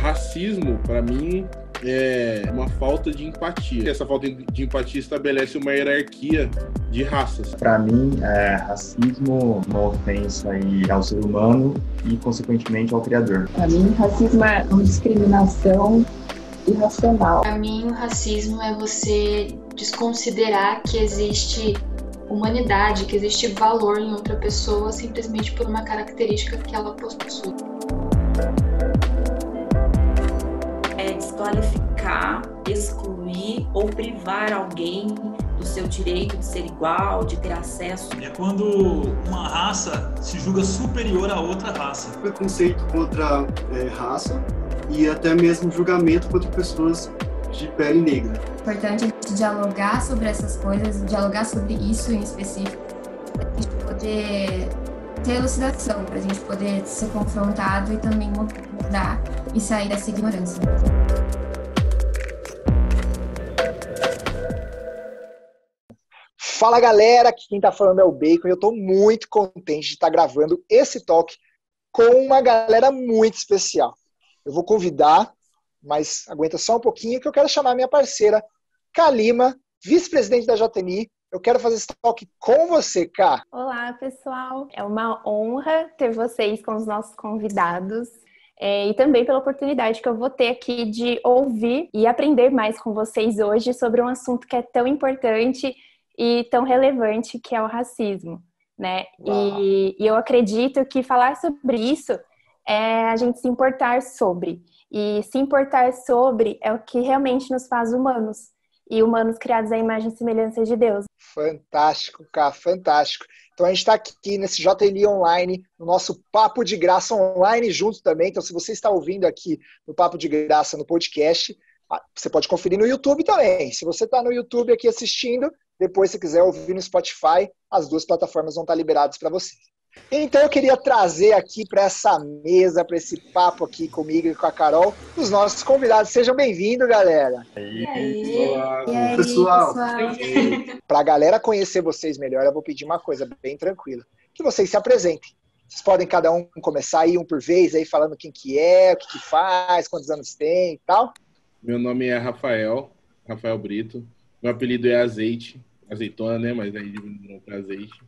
Racismo, para mim, é uma falta de empatia. Essa falta de empatia estabelece uma hierarquia de raças. Para mim, racismo é uma ofensa aí ao ser humano e, consequentemente, ao Criador. Para mim, racismo é uma discriminação irracional. Para mim, o racismo é você desconsiderar que existe humanidade, que existe valor em outra pessoa simplesmente por uma característica que ela possui. É desqualificar, excluir ou privar alguém do seu direito de ser igual, de ter acesso. É quando uma raça se julga superior a outra raça. Preconceito contra raça e até mesmo julgamento contra pessoas de pele negra. É importante a gente dialogar sobre essas coisas, dialogar sobre isso em específico, para a gente poder ter elucidação, para a gente poder ser confrontado e também mudar e sair dessa ignorância. Fala galera, aqui quem tá falando é o Bacon e eu tô muito contente de estar gravando esse talk com uma galera muito especial. Eu vou convidar, mas aguenta só um pouquinho que eu quero chamar minha parceira, Ká Lima, vice-presidente da JNI. Eu quero fazer esse talk com você, Ká. Olá, pessoal. É uma honra ter vocês como os nossos convidados. E também pela oportunidade que eu vou ter aqui de ouvir e aprender mais com vocês hoje sobre um assunto que é tão importante e tão relevante, que é o racismo, né? E eu acredito que falar sobre isso é a gente se importar sobre. E se importar sobre é o que realmente nos faz humanos. E humanos criados à imagem e semelhança de Deus. Fantástico, Ká, fantástico. Então a gente está aqui nesse JNI Online, no nosso Papo de Graça Online junto também. Então se você está ouvindo aqui no Papo de Graça no podcast, você pode conferir no YouTube também. Se você está no YouTube aqui assistindo, depois se quiser ouvir no Spotify, as duas plataformas vão estar liberadas para você. Então eu queria trazer aqui para essa mesa, para esse papo aqui comigo e com a Carol, os nossos convidados. Sejam bem-vindos, galera. E aí, pessoal? Para a galera conhecer vocês melhor, eu vou pedir uma coisa bem tranquila. Que vocês se apresentem. Vocês podem cada um começar aí um por vez, aí falando quem que é, o que faz, quantos anos tem e tal. Meu nome é Rafael Brito. Meu apelido é Azeite, azeitona, né? Mas aí não para azeite.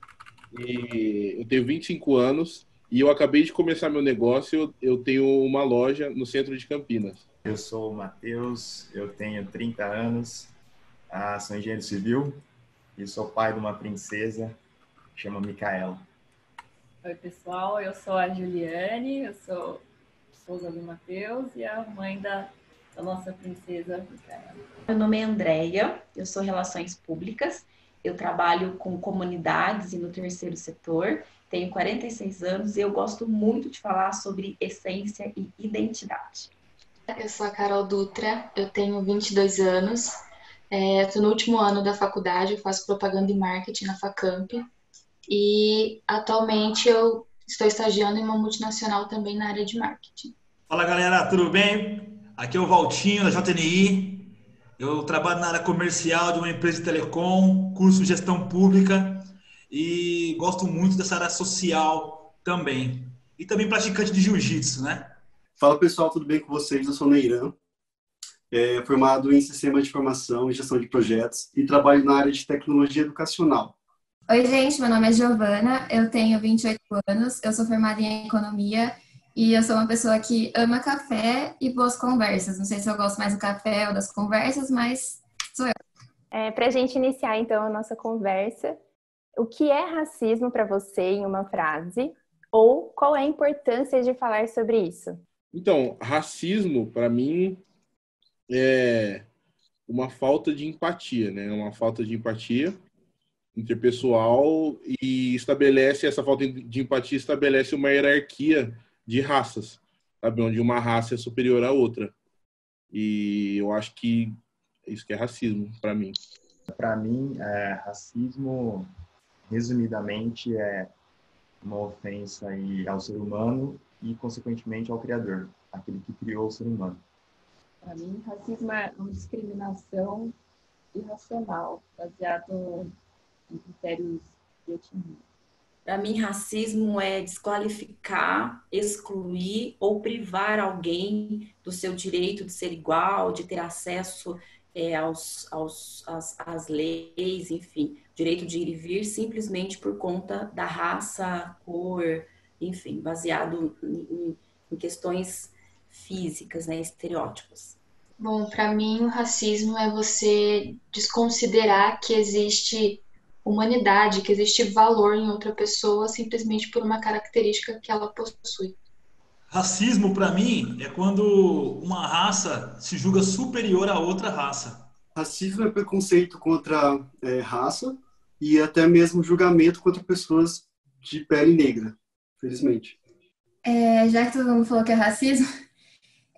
E eu tenho 25 anos e eu acabei de começar meu negócio. Eu tenho uma loja no centro de Campinas. Eu sou o Matheus, eu tenho 30 anos, sou engenheiro civil e sou pai de uma princesa que chama Micaela. Oi, pessoal, eu sou a Juliane, eu sou esposa do Matheus e a mãe da nossa princesa Micaela. Meu nome é Andréia, eu sou Relações Públicas, eu trabalho com comunidades e no terceiro setor, tenho 46 anos e eu gosto muito de falar sobre essência e identidade. Eu sou a Carol Dutra, eu tenho 22 anos, estou no último ano da faculdade, eu faço propaganda e marketing na Facamp e atualmente eu estou estagiando em uma multinacional também na área de marketing. Fala galera, tudo bem? Aqui é o Valtinho da JNI. Eu trabalho na área comercial de uma empresa de telecom, curso de gestão pública e gosto muito dessa área social também. E também praticante de jiu-jitsu, né? Fala pessoal, tudo bem com vocês? Eu sou o Neiran, formado em Sistema de Informação e Gestão de Projetos e trabalho na área de Tecnologia Educacional. Oi, gente, meu nome é Giovana, eu tenho 28 anos, eu sou formada em Economia e eu sou uma pessoa que ama café e boas conversas. Não sei se eu gosto mais do café ou das conversas, mas sou eu. Para a gente iniciar, então, a nossa conversa, o que é racismo para você em uma frase? Ou qual é a importância de falar sobre isso? Então, racismo, para mim, é uma falta de empatia, né? Uma falta de empatia interpessoal e essa falta de empatia estabelece uma hierarquia de raças, sabe? Onde uma raça é superior à outra. E eu acho que isso que é racismo, para mim. Para mim, racismo, resumidamente, é uma ofensa aí ao ser humano e, consequentemente, ao Criador, aquele que criou o ser humano. Para mim, racismo é uma discriminação irracional, baseado em critérios de etnia. Para mim, racismo é desqualificar, excluir ou privar alguém do seu direito de ser igual, de ter acesso às leis, enfim, direito de ir e vir, simplesmente por conta da raça, cor, enfim, baseado em questões físicas, né, estereótipos. Bom, para mim, o racismo é você desconsiderar que existe humanidade, que existe valor em outra pessoa simplesmente por uma característica que ela possui. Racismo, para mim, é quando uma raça se julga superior a outra raça. Racismo é preconceito contra raça e até mesmo julgamento contra pessoas de pele negra, felizmente. Já que todo mundo falou que é racismo,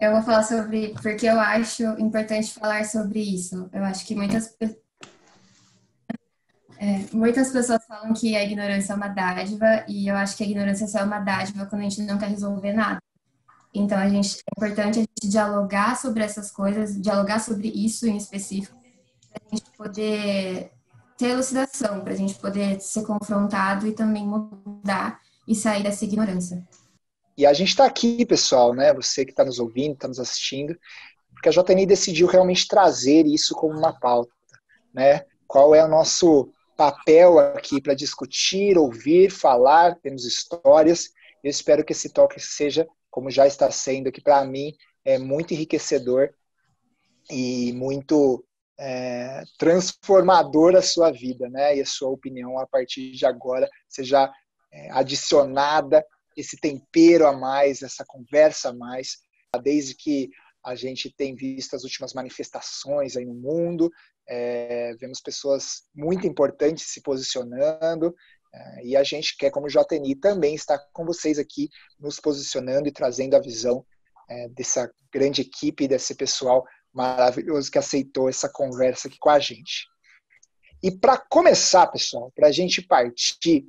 eu vou falar sobre, porque eu acho importante falar sobre isso. Eu acho que muitas pessoas falam que a ignorância é uma dádiva, e eu acho que a ignorância só é uma dádiva quando a gente não quer resolver nada. Então, é importante a gente dialogar sobre essas coisas, dialogar sobre isso em específico, para a gente poder ter elucidação, para a gente poder ser confrontado e também mudar e sair dessa ignorância. E a gente está aqui, pessoal, né? Você que está nos ouvindo, está nos assistindo, porque a JNI decidiu realmente trazer isso como uma pauta, né? Qual é o nosso papel aqui para discutir, ouvir, falar, temos histórias. Eu espero que esse toque seja, como já está sendo aqui para mim, muito enriquecedor e muito transformador a sua vida, né? E a sua opinião a partir de agora seja adicionada, esse tempero a mais, essa conversa a mais, desde que a gente tem visto as últimas manifestações aí no mundo, vemos pessoas muito importantes se posicionando, e a gente quer, como JNI, também estar com vocês aqui, nos posicionando e trazendo a visão dessa grande equipe, desse pessoal maravilhoso que aceitou essa conversa aqui com a gente. E para começar, pessoal, para a gente partir,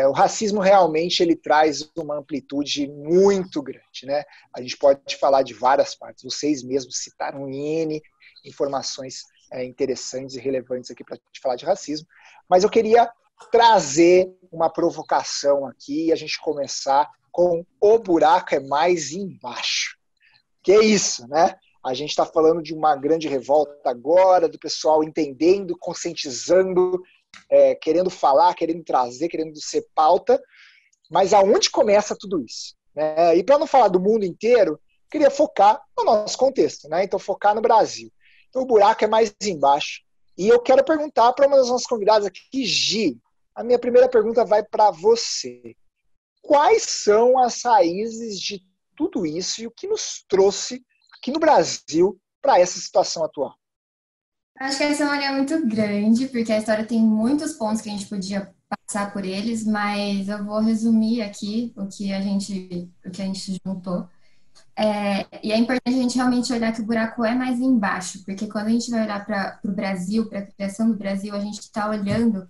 o racismo realmente ele traz uma amplitude muito grande, né? A gente pode falar de várias partes. Vocês mesmos citaram N informações interessantes e relevantes aqui para a gente falar de racismo, mas eu queria trazer uma provocação aqui e a gente começar com o buraco é mais embaixo. Que é isso, né? A gente está falando de uma grande revolta agora, do pessoal entendendo, conscientizando, querendo falar, querendo trazer, querendo ser pauta, mas aonde começa tudo isso? Né? E para não falar do mundo inteiro, queria focar no nosso contexto, né? Então focar no Brasil. Então o buraco é mais embaixo. E eu quero perguntar para uma das nossas convidadas aqui, Gi, a minha primeira pergunta vai para você. Quais são as raízes de tudo isso e o que nos trouxe aqui no Brasil para essa situação atual? Acho que essa é uma linha muito grande, porque a história tem muitos pontos que a gente podia passar por eles, mas eu vou resumir aqui o que a gente juntou. E é importante a gente realmente olhar que o buraco é mais embaixo, porque quando a gente vai olhar para o Brasil, para a criação do Brasil, a gente está olhando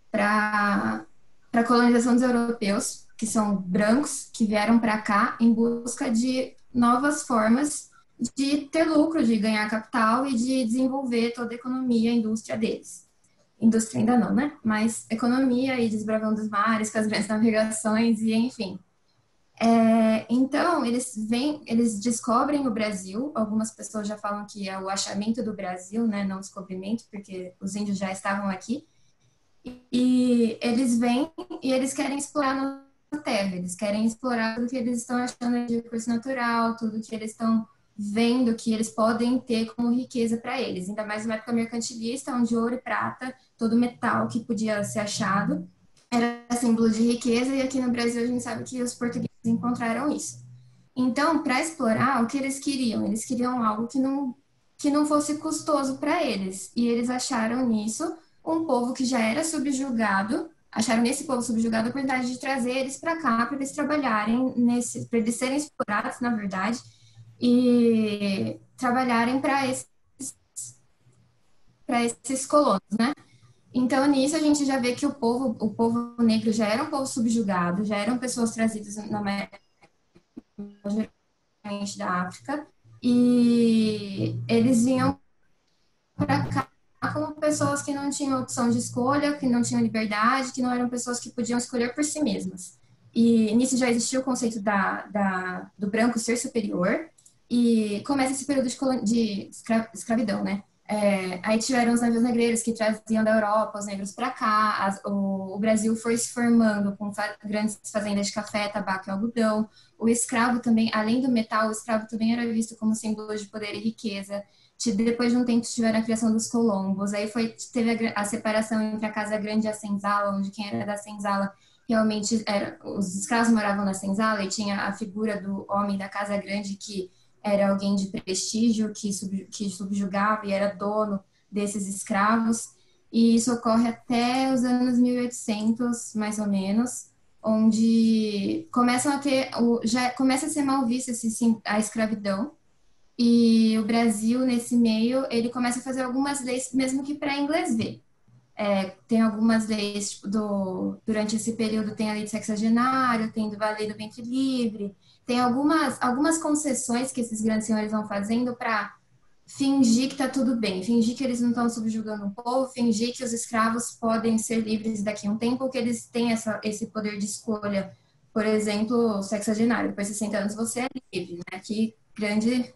para a colonização dos europeus, que são brancos, que vieram para cá em busca de novas formas de ter lucro, de ganhar capital e de desenvolver toda a economia, a indústria deles. Indústria ainda não, né? Mas economia e desbravando os mares, com as grandes navegações e enfim. Então, eles descobrem o Brasil. Algumas pessoas já falam que é o achamento do Brasil, né? Não descobrimento, porque os índios já estavam aqui. E eles vêm e eles querem explorar a nossa terra. Eles querem explorar tudo que eles estão achando de recurso natural, tudo que eles estão vendo que eles podem ter como riqueza para eles. Ainda mais numa época mercantilista, onde ouro e prata, todo metal que podia ser achado, era símbolo de riqueza, e aqui no Brasil a gente sabe que os portugueses encontraram isso. Então, para explorar, o que eles queriam? Eles queriam algo que não fosse custoso para eles. E eles acharam nisso um povo que já era subjugado, acharam nesse povo subjugado a oportunidade de trazer eles para cá, para eles trabalharem, para eles serem explorados, na verdade, e trabalharem para esses colonos, né? Então, nisso, a gente já vê que o povo negro já era um povo subjugado, já eram pessoas trazidas geralmente da África, e eles vinham para cá como pessoas que não tinham opção de escolha, que não tinham liberdade, que não eram pessoas que podiam escolher por si mesmas. E nisso já existia o conceito do branco ser superior, e começa esse período de escravidão, né? Aí tiveram os navios negreiros que traziam da Europa os negros para cá, o Brasil foi se formando com grandes fazendas de café, tabaco e algodão. O escravo também, além do metal, o escravo também era visto como símbolo de poder e riqueza. Depois de um tempo tiveram a criação dos colombos, aí teve a separação entre a Casa Grande e a senzala, onde quem era da senzala realmente os escravos moravam na senzala e tinha a figura do homem da Casa Grande que era alguém de prestígio, que subjugava e era dono desses escravos. E isso ocorre até os anos 1800, mais ou menos, onde já começa a ser mal vista a escravidão. E o Brasil, nesse meio, ele começa a fazer algumas leis, mesmo que para inglês ver. Tem algumas leis, tipo, durante esse período tem a lei do sexagenário, tem a lei do ventre livre, tem algumas concessões que esses grandes senhores vão fazendo para fingir que está tudo bem, fingir que eles não estão subjugando o povo, fingir que os escravos podem ser livres daqui a um tempo, que eles têm esse poder de escolha. Por exemplo, o sexagenário, depois de 60 anos você é livre, né? Que grande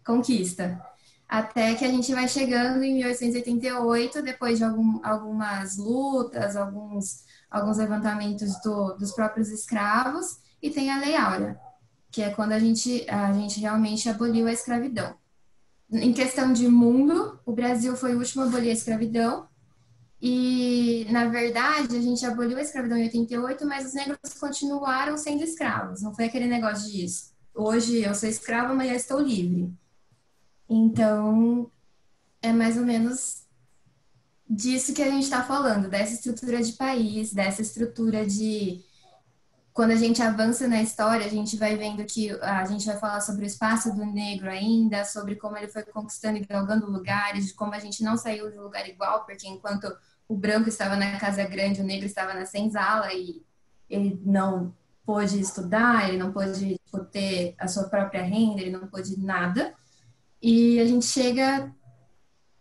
conquista. Até que a gente vai chegando em 1888, depois de algumas lutas, alguns levantamentos dos próprios escravos, e tem a Lei Áurea, que é quando a gente realmente aboliu a escravidão. Em questão de mundo, o Brasil foi o último a abolir a escravidão, e, na verdade, a gente aboliu a escravidão em 88, mas os negros continuaram sendo escravos, não foi aquele negócio disso. Hoje eu sou escrava, amanhã estou livre. Então, é mais ou menos disso que a gente está falando, dessa estrutura de país, dessa estrutura de... Quando a gente avança na história, a gente vai vendo que a gente vai falar sobre o espaço do negro ainda, sobre como ele foi conquistando e galgando lugares, de como a gente não saiu de um lugar igual, porque enquanto o branco estava na Casa Grande, o negro estava na senzala e ele não pôde estudar, ele não pôde ter a sua própria renda, ele não pôde nada. E a gente chega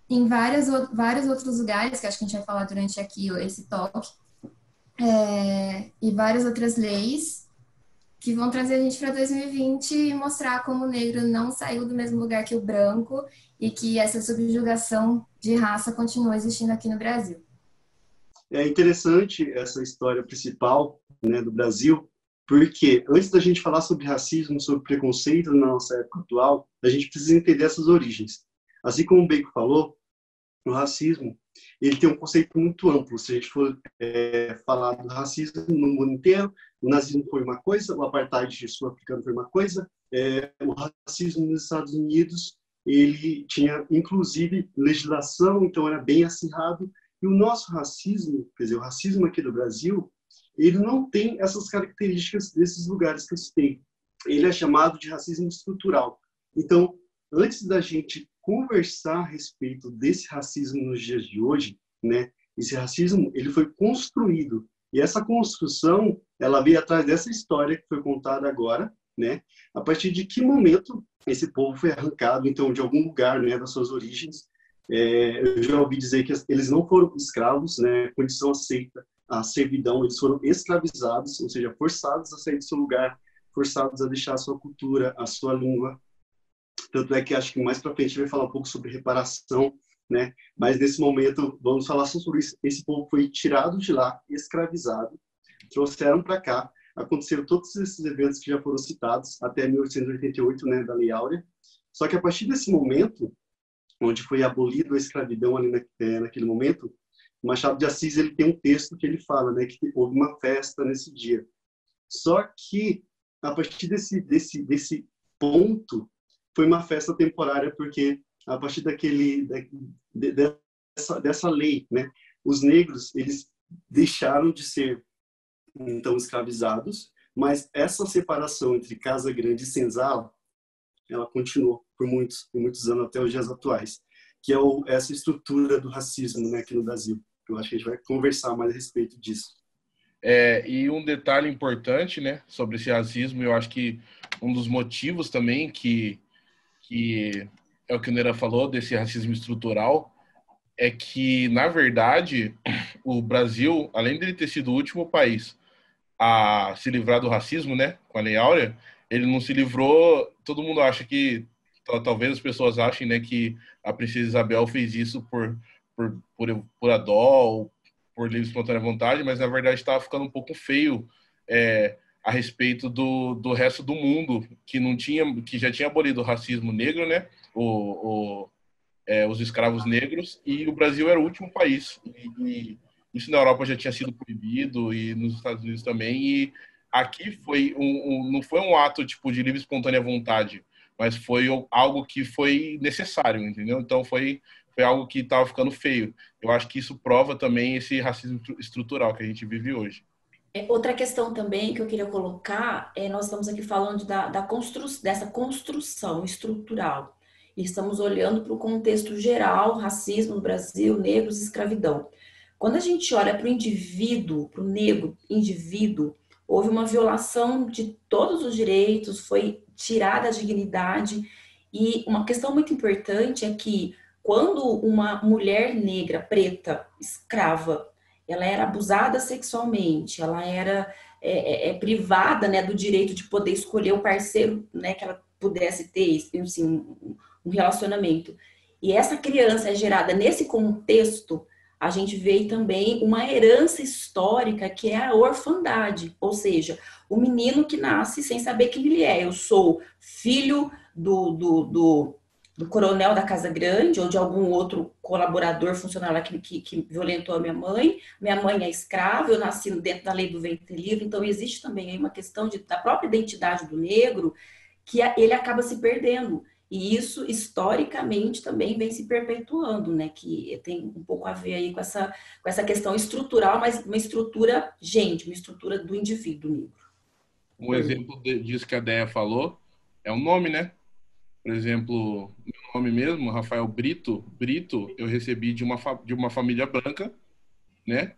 em vários outros lugares, que acho que a gente vai falar durante aqui esse talk, e várias outras leis que vão trazer a gente para 2020 e mostrar como o negro não saiu do mesmo lugar que o branco e que essa subjugação de raça continua existindo aqui no Brasil. É interessante essa história principal, né, do Brasil, porque antes da gente falar sobre racismo, sobre preconceito na nossa época atual, a gente precisa entender essas origens. Assim como o Bacon falou, o racismo ele tem um conceito muito amplo. Se a gente for falar do racismo no mundo inteiro, o nazismo foi uma coisa, o apartheid sul-africano foi uma coisa, o racismo nos Estados Unidos ele tinha inclusive legislação, então era bem acirrado. E o nosso racismo, quer dizer, o racismo aqui do Brasil, ele não tem essas características desses lugares que eu citei. Ele é chamado de racismo estrutural. Então, antes da gente conversar a respeito desse racismo nos dias de hoje, né, esse racismo ele foi construído. E essa construção, ela veio atrás dessa história que foi contada agora, né, a partir de que momento esse povo foi arrancado, então, de algum lugar, né, das suas origens. Eu já ouvi dizer que eles não foram escravos, né, condição aceita a servidão, eles foram escravizados, ou seja, forçados a sair do seu lugar, forçados a deixar a sua cultura, a sua língua. Tanto é que acho que mais para frente a gente vai falar um pouco sobre reparação, né? Mas nesse momento vamos falar sobre isso. Esse povo foi tirado de lá, escravizado, trouxeram para cá, aconteceram todos esses eventos que já foram citados até 1888, né, da Lei Áurea. Só que a partir desse momento, onde foi abolido a escravidão ali naquele momento, o Machado de Assis ele tem um texto que ele fala, né, que houve uma festa nesse dia. Só que a partir desse ponto foi uma festa temporária, porque a partir dessa lei, né, os negros eles deixaram de ser então escravizados, mas essa separação entre Casa Grande e senzala ela continuou por muitos anos até os dias atuais, que é essa estrutura do racismo, né, aqui no Brasil. Eu acho que a gente vai conversar mais a respeito disso. E um detalhe importante, né, sobre esse racismo, eu acho que um dos motivos também que é o que o Neira falou, desse racismo estrutural, é que, na verdade, o Brasil, além de ele ter sido o último país a se livrar do racismo, né, com a Lei Áurea, ele não se livrou. Todo mundo acha que, talvez as pessoas achem, né, que a princesa Isabel fez isso por a dó ou por livre e espontânea vontade, mas na verdade estava ficando um pouco feio a respeito do resto do mundo, que já tinha abolido o racismo negro, né, os escravos negros, e o Brasil era o último país. E isso na Europa já tinha sido proibido, e nos Estados Unidos também, e aqui foi não foi um ato tipo de livre e espontânea vontade, mas foi algo que foi necessário, entendeu? Então foi algo que estava ficando feio. Eu acho que isso prova também esse racismo estrutural que a gente vive hoje. Outra questão também que eu queria colocar nós estamos aqui falando dessa construção estrutural. E estamos olhando para o contexto geral, racismo no Brasil, negros, escravidão. Quando a gente olha para o indivíduo, para o negro indivíduo, houve uma violação de todos os direitos, foi tirada a dignidade. E uma questão muito importante é que quando uma mulher negra, preta, escrava, ela era abusada sexualmente, ela era privada, né, do direito de poder escolher o parceiro, né, que ela pudesse ter, assim, um relacionamento. E essa criança é gerada nesse contexto, a gente vê também uma herança histórica que é a orfandade, ou seja, o menino que nasce sem saber quem ele é. Eu sou filho do coronel da Casa Grande ou de algum outro colaborador, funcionário que violentou a minha mãe é escrava, eu nasci dentro da lei do ventre livre. Então existe também aí uma questão da própria identidade do negro que ele acaba se perdendo. E isso, historicamente, também vem se perpetuando, né? Que tem um pouco a ver aí com essa questão estrutural, mas uma estrutura uma estrutura do indivíduo negro. Um exemplo disso que a Déia falou é o nome, né? Por exemplo, meu nome mesmo, Rafael Brito, eu recebi de uma família branca, né?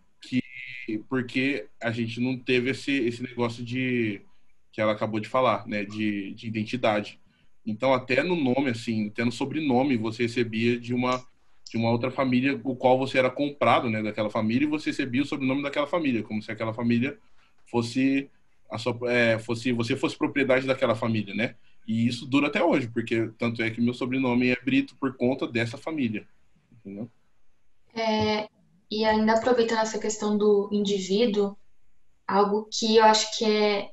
Porque a gente não teve esse negócio que ela acabou de falar, né? De identidade. Então, até no nome, assim, até no sobrenome, você recebia de uma outra família, o qual você era comprado, né, daquela família, e você recebia o sobrenome daquela família, como se aquela família fosse você fosse propriedade daquela família, né? E isso dura até hoje, porque tanto é que meu sobrenome é Brito por conta dessa família, entendeu? E ainda aproveitando essa questão do indivíduo, algo que eu acho que é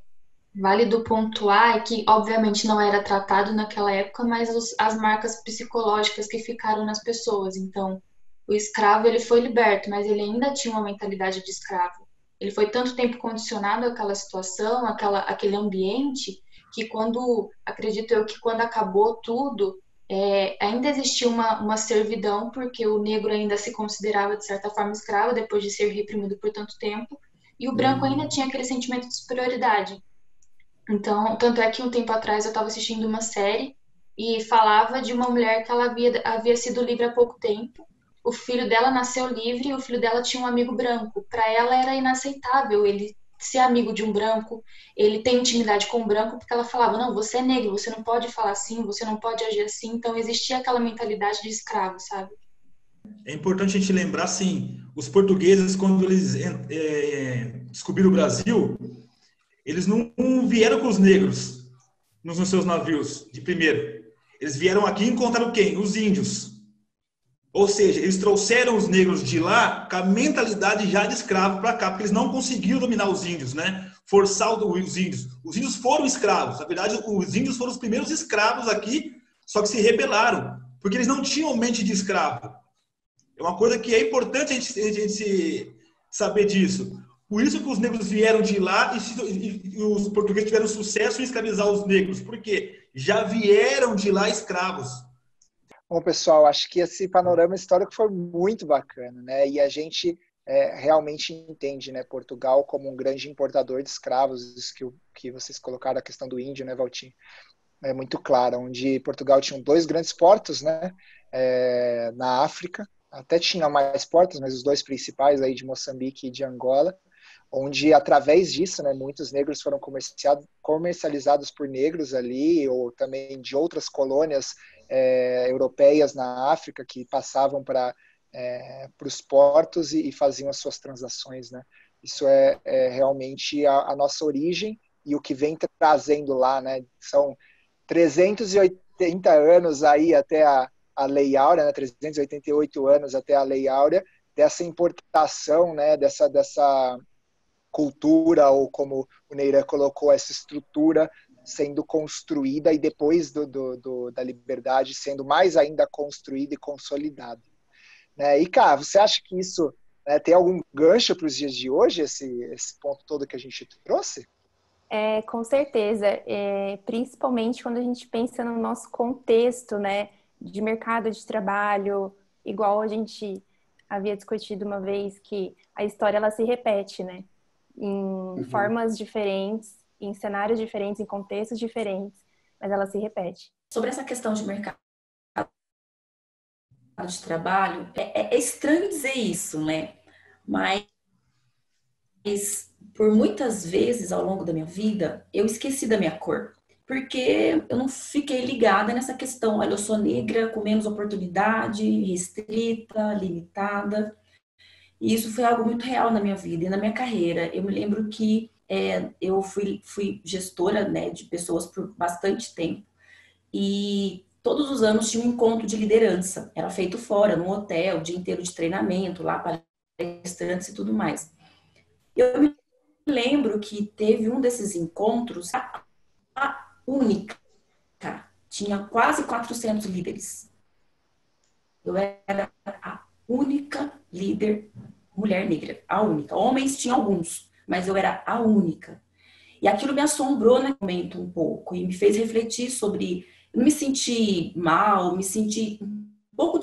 válido pontuar é que, obviamente, não era tratado naquela época, mas as marcas psicológicas que ficaram nas pessoas. Então, o escravo, ele foi liberto, mas ele ainda tinha uma mentalidade de escravo. Ele foi tanto tempo condicionado àquela situação, àquele ambiente, que acredito eu que quando acabou tudo, ainda existia uma servidão, porque o negro ainda se considerava, de certa forma, escravo, depois de ser reprimido por tanto tempo, e o branco ainda tinha aquele sentimento de superioridade. Então, tanto é que um tempo atrás eu estava assistindo uma série e falava de uma mulher que ela havia sido livre há pouco tempo. O filho dela nasceu livre e o filho dela tinha um amigo branco. Para ela era inaceitável ele ser amigo de um branco, ele ter intimidade com um branco, porque ela falava, não, você é negro, você não pode falar assim, você não pode agir assim. Então existia aquela mentalidade de escravo, sabe? É importante a gente lembrar, assim, os portugueses, quando eles descobriram o Brasil, eles não vieram com os negros nos seus navios de primeiro. Eles vieram aqui e encontraram quem? Os índios. Ou seja, eles trouxeram os negros de lá com a mentalidade já de escravo para cá, porque eles não conseguiram dominar os índios, né? Forçar os índios. Os índios foram escravos. Na verdade, os índios foram os primeiros escravos aqui, só que se rebelaram, porque eles não tinham mente de escravo. É uma coisa que é importante a gente saber disso. Por isso que os negros vieram de lá e os portugueses tiveram sucesso em escravizar os negros, porque já vieram de lá escravos. Bom, pessoal, acho que esse panorama histórico foi muito bacana, né? E a gente realmente entende, né, Portugal como um grande importador de escravos, isso que vocês colocaram, a questão do índio, né, Valtinho? É muito clara, onde Portugal tinha 2 grandes portos, né, na África, até tinha mais portos, mas os 2 principais aí de Moçambique e de Angola, onde através disso, né, muitos negros foram comercializados por negros ali, ou também de outras colônias europeias na África, que passavam para para os portos e faziam as suas transações, né? Isso é realmente a nossa origem e o que vem trazendo lá, né? São 380 anos aí até a Lei Áurea, né? 388 anos até a Lei Áurea, dessa importação, né? Dessa cultura, ou como o Neiran colocou, essa estrutura sendo construída e depois da liberdade sendo mais ainda construída e consolidada. Né? E, cara, você acha que isso tem algum gancho para os dias de hoje, esse ponto todo que a gente trouxe? Com certeza, principalmente quando a gente pensa no nosso contexto, né, de mercado de trabalho, igual a gente havia discutido uma vez, que a história ela se repete, né, em formas diferentes, em cenários diferentes, em contextos diferentes, mas ela se repete. Sobre essa questão de mercado de trabalho, é estranho dizer isso, né, mas por muitas vezes ao longo da minha vida, eu esqueci da minha cor. Porque eu não fiquei ligada nessa questão, olha, eu sou negra com menos oportunidade, restrita, limitada. E isso foi algo muito real na minha vida e na minha carreira. Eu me lembro que eu fui gestora, né, de pessoas por bastante tempo. E todos os anos tinha um encontro de liderança. Era feito fora, num hotel, dia inteiro de treinamento, lá palestrantes e tudo mais. Eu me lembro que teve um desses encontros, a única, tinha quase 400 líderes. Eu era a única líder mulher negra, a única. Homens tinham alguns, mas eu era a única. E aquilo me assombrou no momento um pouco e me fez refletir sobre... Eu não me senti mal, me senti um pouco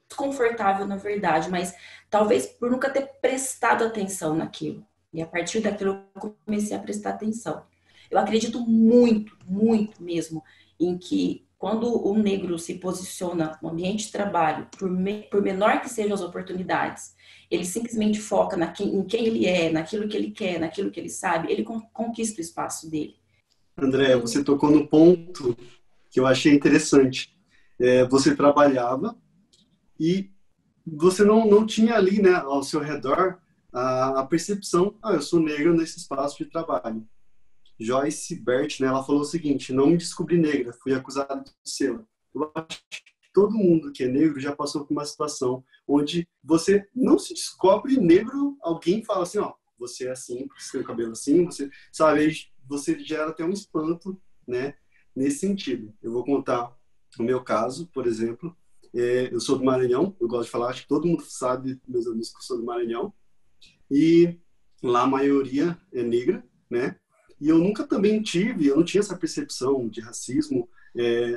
desconfortável, na verdade, mas talvez por nunca ter prestado atenção naquilo. E a partir daquilo eu comecei a prestar atenção. Eu acredito muito, muito mesmo, em que quando o negro se posiciona no ambiente de trabalho, por menor que sejam as oportunidades, ele simplesmente foca em quem ele é, naquilo que ele quer, naquilo que ele sabe, ele conquista o espaço dele. André, você tocou no ponto que eu achei interessante. Você trabalhava e você não tinha ali, né, ao seu redor a percepção, eu sou negra nesse espaço de trabalho. Joyce Bert, né, ela falou o seguinte: não me descobri negra, fui acusada de ser. Eu acho que todo mundo que é negro já passou por uma situação onde você não se descobre negro, alguém fala assim, você é assim, porque você tem o cabelo assim, você sabe, aí você gera até um espanto, né, nesse sentido. Eu vou contar o meu caso, por exemplo. Eu sou do Maranhão, eu gosto de falar, acho que todo mundo sabe, meus amigos, que eu sou do Maranhão. E lá a maioria é negra, né? E eu nunca também eu não tinha essa percepção de racismo,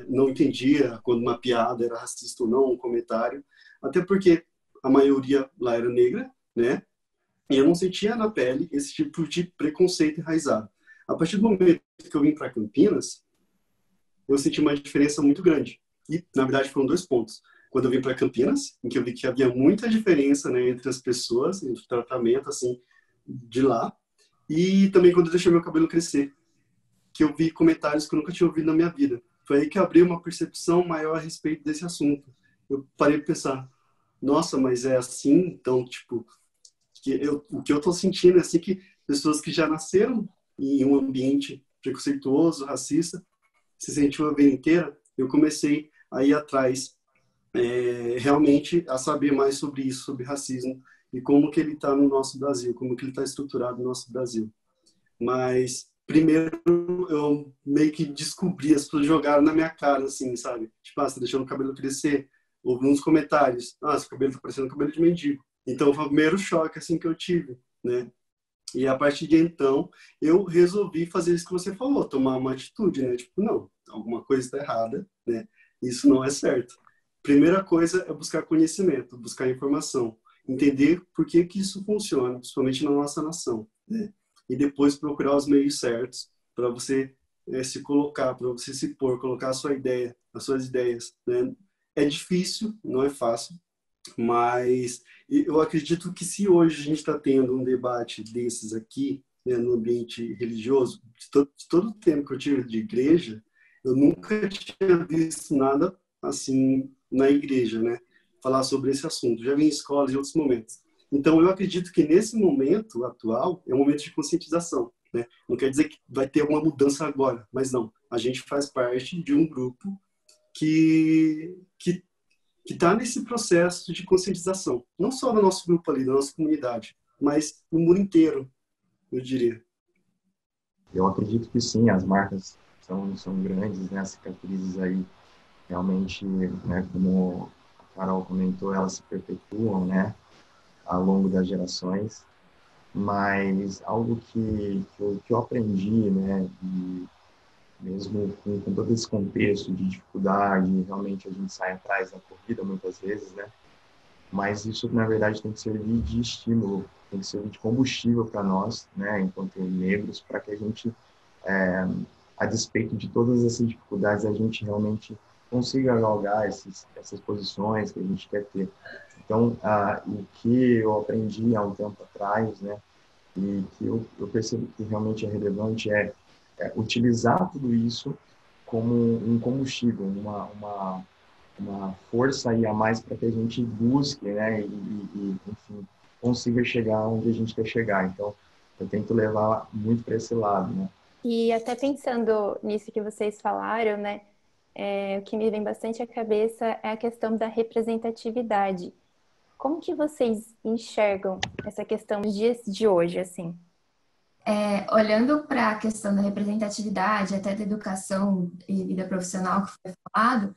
não entendia quando uma piada era racista ou não, um comentário, até porque a maioria lá era negra, né? E eu não sentia na pele esse tipo de preconceito enraizado. A partir do momento que eu vim para Campinas, eu senti uma diferença muito grande. E, na verdade, foram 2 pontos. Quando eu vim para Campinas, em que eu vi que havia muita diferença, né, entre as pessoas, entre o tratamento, assim, de lá. E também quando eu deixei meu cabelo crescer, que eu vi comentários que eu nunca tinha ouvido na minha vida. Foi aí que abriu uma percepção maior a respeito desse assunto. Eu parei de pensar, nossa, mas é assim? Então, tipo, o que eu tô sentindo é assim que pessoas que já nasceram em um ambiente preconceituoso, racista, se sentiam a vida inteira, eu comecei a ir atrás realmente a saber mais sobre isso, sobre racismo e como que ele está no nosso Brasil, como que ele está estruturado no nosso Brasil. Mas primeiro eu meio que descobri, as pessoas jogaram na minha cara, assim, sabe? Tipo, você tá deixando o cabelo crescer? Houve uns comentários, seu cabelo tá parecendo cabelo de mendigo. Então foi o primeiro choque, assim, que eu tive, né? E a partir de então, eu resolvi fazer isso que você falou, tomar uma atitude, né? Tipo, não, alguma coisa está errada, né? Isso não é certo. Primeira coisa é buscar conhecimento, buscar informação, entender por que isso funciona, principalmente na nossa nação, né? E depois procurar os meios certos para você se colocar, para você se pôr, colocar a sua ideia, as suas ideias, né? É difícil, não é fácil, mas eu acredito que se hoje a gente está tendo um debate desses aqui, né, no ambiente religioso, de todo o tempo que eu tive de igreja, eu nunca tinha visto nada assim na igreja, né? falar sobre esse assunto, já vi em escolas em outros momentos. Então, eu acredito que nesse momento atual é um momento de conscientização, né? Não quer dizer que vai ter uma mudança agora, mas não. A gente faz parte de um grupo que está nesse processo de conscientização. Não só no nosso grupo ali, da nossa comunidade, mas no mundo inteiro, eu diria. Eu acredito que sim, as marcas são grandes, né? As cicatrizes aí realmente, né, como a Carol comentou, elas se perpetuam, né, ao longo das gerações. Mas algo que eu aprendi, né, e mesmo com todo esse contexto de dificuldade, realmente a gente sai atrás da corrida muitas vezes, né? Mas isso, na verdade, tem que servir de estímulo, tem que servir de combustível para nós, né, enquanto negros, para que a gente, a despeito de todas essas dificuldades, a gente realmente consiga galgar essas posições que a gente quer ter. Então, o que eu aprendi há um tempo atrás, né, e que eu percebo que realmente é relevante é utilizar tudo isso como um combustível, uma força aí a mais para que a gente busque, né, e enfim, consiga chegar onde a gente quer chegar. Então, eu tento levar muito para esse lado, né. E até pensando nisso que vocês falaram, né, o que me vem bastante à cabeça é a questão da representatividade. Como que vocês enxergam essa questão nos dias de hoje, assim? Olhando para a questão da representatividade, até da educação e vida profissional que foi falado,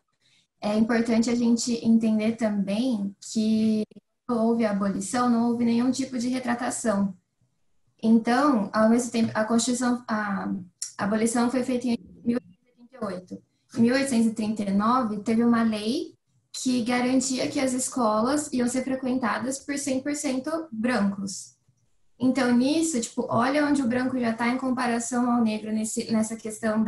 é importante a gente entender também que quando houve a abolição, não houve nenhum tipo de retratação. Então, ao mesmo tempo, a abolição foi feita em 1888. Em 1839, teve uma lei que garantia que as escolas iam ser frequentadas por 100% brancos. Então, nisso, tipo, olha onde o branco já está em comparação ao negro nessa questão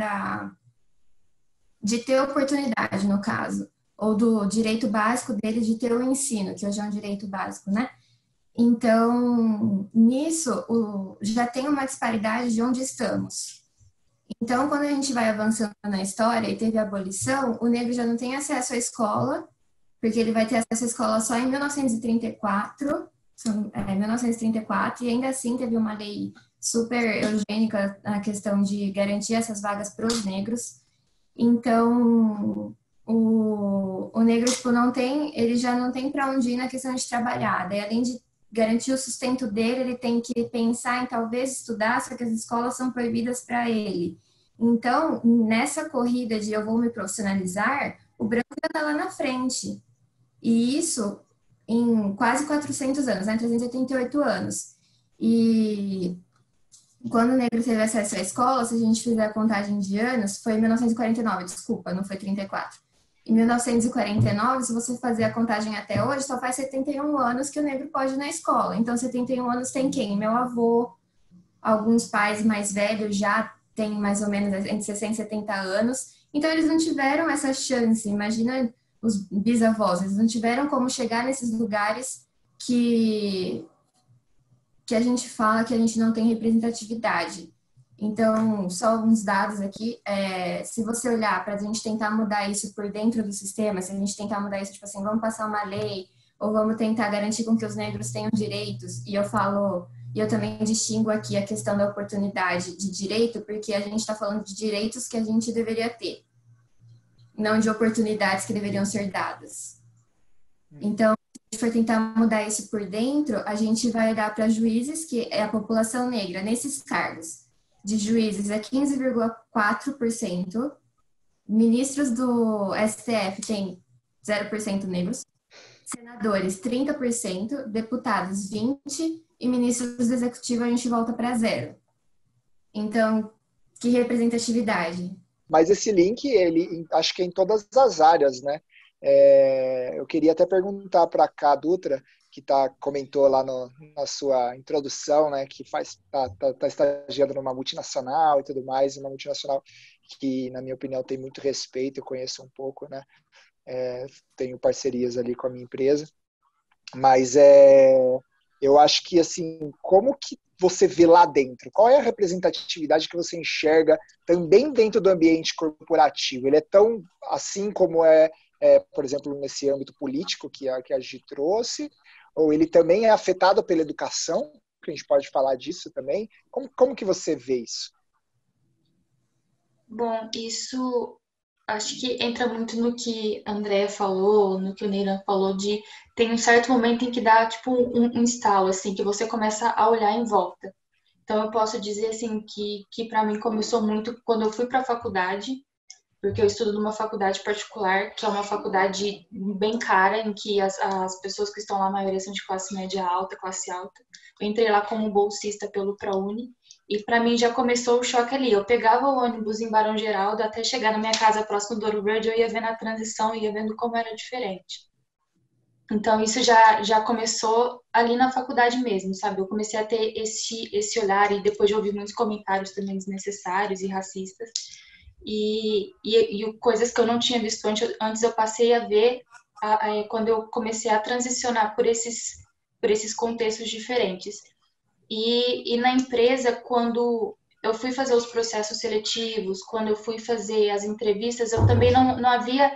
de ter oportunidade, no caso, ou do direito básico dele de ter o ensino, que hoje é um direito básico, né? Então, nisso, já tem uma disparidade de onde estamos. Então, quando a gente vai avançando na história e teve a abolição, o negro já não tem acesso à escola, porque ele vai ter acesso à escola só em 1934, e ainda assim teve uma lei super eugênica na questão de garantir essas vagas para os negros. Então, o negro, tipo, ele já não tem para onde ir na questão de trabalhar. Daí, além de garantir o sustento dele, ele tem que pensar em talvez estudar, só que as escolas são proibidas para ele. Então, nessa corrida de eu vou me profissionalizar, o branco já está lá na frente. E isso em quase 400 anos, né? 388 anos. E quando o negro teve acesso à escola, se a gente fizer a contagem de anos, foi em 1949, desculpa, não foi 34. Em 1949, se você fazer a contagem até hoje, só faz 71 anos que o negro pode ir na escola. Então, 71 anos tem quem? Meu avô, alguns pais mais velhos já têm mais ou menos entre 60 e 70 anos. Então, eles não tiveram essa chance. Imagina os bisavós, eles não tiveram como chegar nesses lugares que a gente fala que a gente não tem representatividade. Então, só alguns dados aqui. Se você olhar para a gente tentar mudar isso por dentro do sistema, se a gente tentar mudar isso, tipo assim, vamos passar uma lei, ou vamos tentar garantir com que os negros tenham direitos, e eu também distingo aqui a questão da oportunidade de direito, porque a gente está falando de direitos que a gente deveria ter, não de oportunidades que deveriam ser dadas. Então, se a gente for tentar mudar isso por dentro, a gente vai olhar para juízes, que é a população negra, nesses cargos de juízes é 15,4%, ministros do STF tem 0% negros, senadores 30%, deputados 20% e ministros do executivo a gente volta para 0%. Então, que representatividade. Mas esse link, ele acho que é em todas as áreas, né? Eu queria até perguntar para a Cá Dutra, que comentou lá na sua introdução, né, que tá estagiando numa multinacional e tudo mais, uma multinacional que, na minha opinião, tem muito respeito, eu conheço um pouco, né? Tenho parcerias ali com a minha empresa, mas eu acho que, assim, como que você vê lá dentro? Qual é a representatividade que você enxerga também dentro do ambiente corporativo? Ele é tão assim como é por exemplo, nesse âmbito político que a Gi trouxe? Ou ele também é afetado pela educação? Que a gente pode falar disso também. Como que você vê isso? Bom, isso acho que entra muito no que a Andrea falou, no que o Neiran falou, de tem um certo momento em que dá tipo um estalo, assim, que você começa a olhar em volta. Então eu posso dizer assim que para mim começou muito quando eu fui para a faculdade, porque eu estudo numa faculdade particular, que é uma faculdade bem cara, em que as pessoas que estão lá, a maioria são de classe média alta, classe alta. Eu entrei lá como bolsista pelo ProUni, e para mim já começou o choque ali. Eu pegava o ônibus em Barão Geraldo, até chegar na minha casa próximo do Ouro Verde, eu ia vendo a transição, ia vendo como era diferente. Então isso já começou ali na faculdade mesmo, sabe? Eu comecei a ter esse olhar, e depois de ouvir muitos comentários também desnecessários e racistas, e coisas que eu não tinha visto antes eu passei a ver quando eu comecei a transicionar por esses contextos diferentes. E na empresa, quando eu fui fazer os processos seletivos, quando eu fui fazer as entrevistas, eu também não havia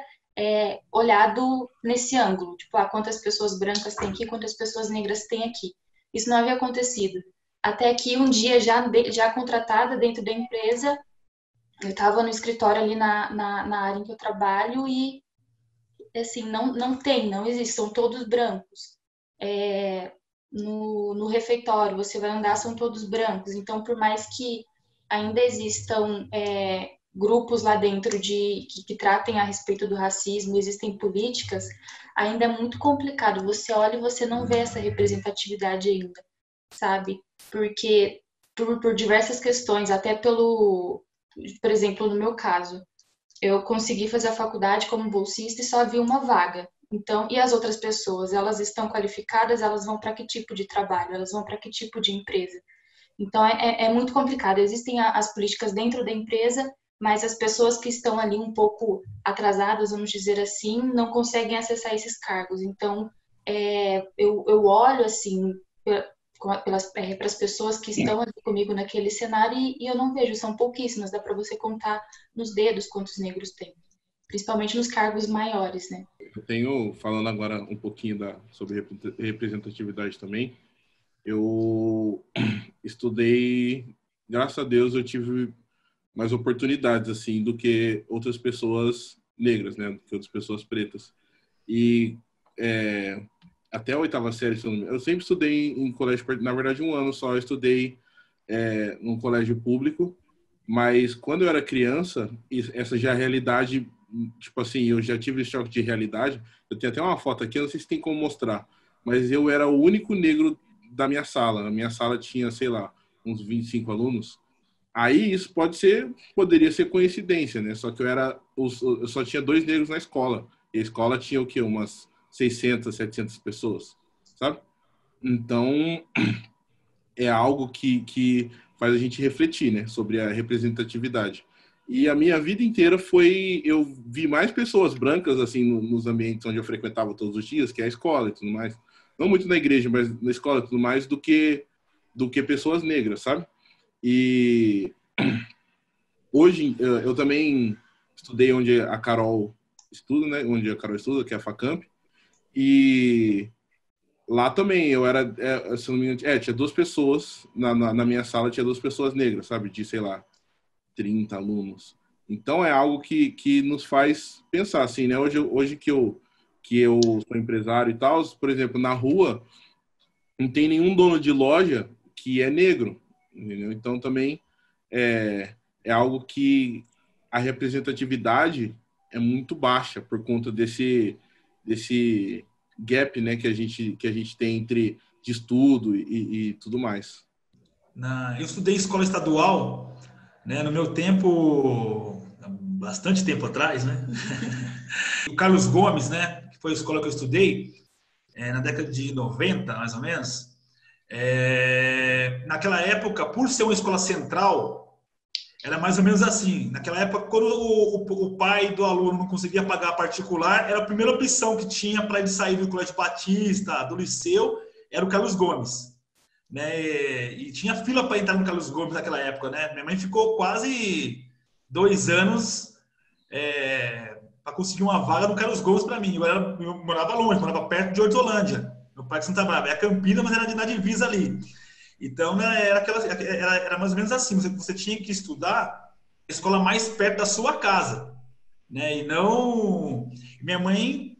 olhado nesse ângulo, tipo, quantas pessoas brancas tem aqui, quantas pessoas negras tem aqui. Isso não havia acontecido. Até que um dia, já contratada dentro da empresa, eu estava no escritório ali na área em que eu trabalho e, assim, não existe, são todos brancos. No refeitório, você vai andar, são todos brancos. Então, por mais que ainda existam grupos lá dentro que tratem a respeito do racismo, existem políticas, ainda é muito complicado. Você olha e você não vê essa representatividade ainda, sabe? Porque por diversas questões, até por exemplo, no meu caso, eu consegui fazer a faculdade como bolsista e só havia uma vaga. Então, e as outras pessoas, elas estão qualificadas, elas vão para que tipo de trabalho, elas vão para que tipo de empresa? Então, é muito complicado. Existem as políticas dentro da empresa, mas as pessoas que estão ali um pouco atrasadas, vamos dizer assim, não conseguem acessar esses cargos. Então, eu olho, assim, para as pessoas que estão ali comigo naquele cenário e eu não vejo, são pouquíssimas, dá para você contar nos dedos quantos negros tem, principalmente nos cargos maiores, né? Eu tenho, falando agora um pouquinho sobre representatividade também, eu estudei, graças a Deus eu tive mais oportunidades, assim, do que outras pessoas negras, né, do que outras pessoas pretas. E até a 8ª série, eu sempre estudei em colégio, na verdade um ano só eu estudei num colégio público, mas quando eu era criança, essa já é a realidade, tipo assim, eu já tive esse choque de realidade. Eu tenho até uma foto aqui, eu não sei se tem como mostrar, mas eu era o único negro da minha sala. A minha sala tinha, sei lá, uns 25 alunos. Aí isso poderia ser coincidência, né? Só que eu só tinha 2 negros na escola. E a escola tinha o quê? Umas 600, 700 pessoas, sabe? Então, é algo que faz a gente refletir, né? Sobre a representatividade. E a minha vida inteira eu vi mais pessoas brancas, assim, nos ambientes onde eu frequentava todos os dias, que é a escola e tudo mais. Não muito na igreja, mas na escola e tudo mais, do que pessoas negras, sabe? E hoje eu também estudei onde a Carol estuda, né? Onde a Carol estuda, que é a Facamp. E lá também eu era, se não me engano, tinha 2 pessoas na minha sala, tinha 2 pessoas negras, sabe? De, sei lá, 30 alunos. Então é algo que nos faz pensar, assim, né? Hoje que eu sou empresário e tal, por exemplo, na rua não tem nenhum dono de loja que é negro, entendeu? Então também é algo que a representatividade é muito baixa por conta desse gap, né, que a gente tem entre de estudo e tudo mais. Eu estudei em escola estadual, né, no meu tempo, bastante tempo atrás, né? O Carlos Gomes, né, que foi a escola que eu estudei, na década de 90, mais ou menos. Naquela época, por ser uma escola central, era mais ou menos assim. Naquela época, quando o pai do aluno não conseguia pagar a particular, era a primeira opção que tinha para ele sair do Colégio Batista, do liceu, era o Carlos Gomes, né? E tinha fila para entrar no Carlos Gomes naquela época, né? Minha mãe ficou quase 2 anos para conseguir uma vaga no Carlos Gomes para mim. Eu morava longe, morava perto de Hortolândia. Meu pai de Santa Bárbara, é Campinas, mas era na divisa ali. Então, né, era mais ou menos assim, você tinha que estudar a escola mais perto da sua casa, né? E não... Minha mãe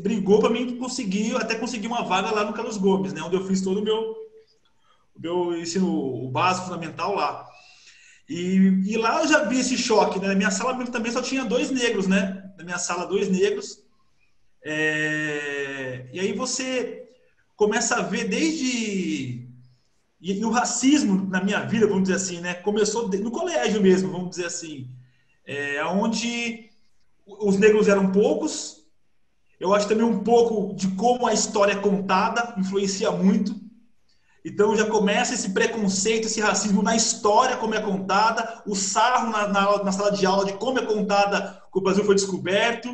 brigou para mim até conseguir uma vaga lá no Carlos Gomes, né? Onde eu fiz todo o meu ensino o básico, fundamental lá. E lá eu já vi esse choque, né? Na minha sala também só tinha 2 negros, né? Na minha sala, 2 negros. E aí você começa a ver desde... E o racismo na minha vida, vamos dizer assim, né? Começou no colégio mesmo, vamos dizer assim. Onde os negros eram poucos. Eu acho também um pouco de como a história é contada, influencia muito. Então já começa esse preconceito, esse racismo na história, como é contada, o sarro na sala de aula de como é contada que o Brasil foi descoberto,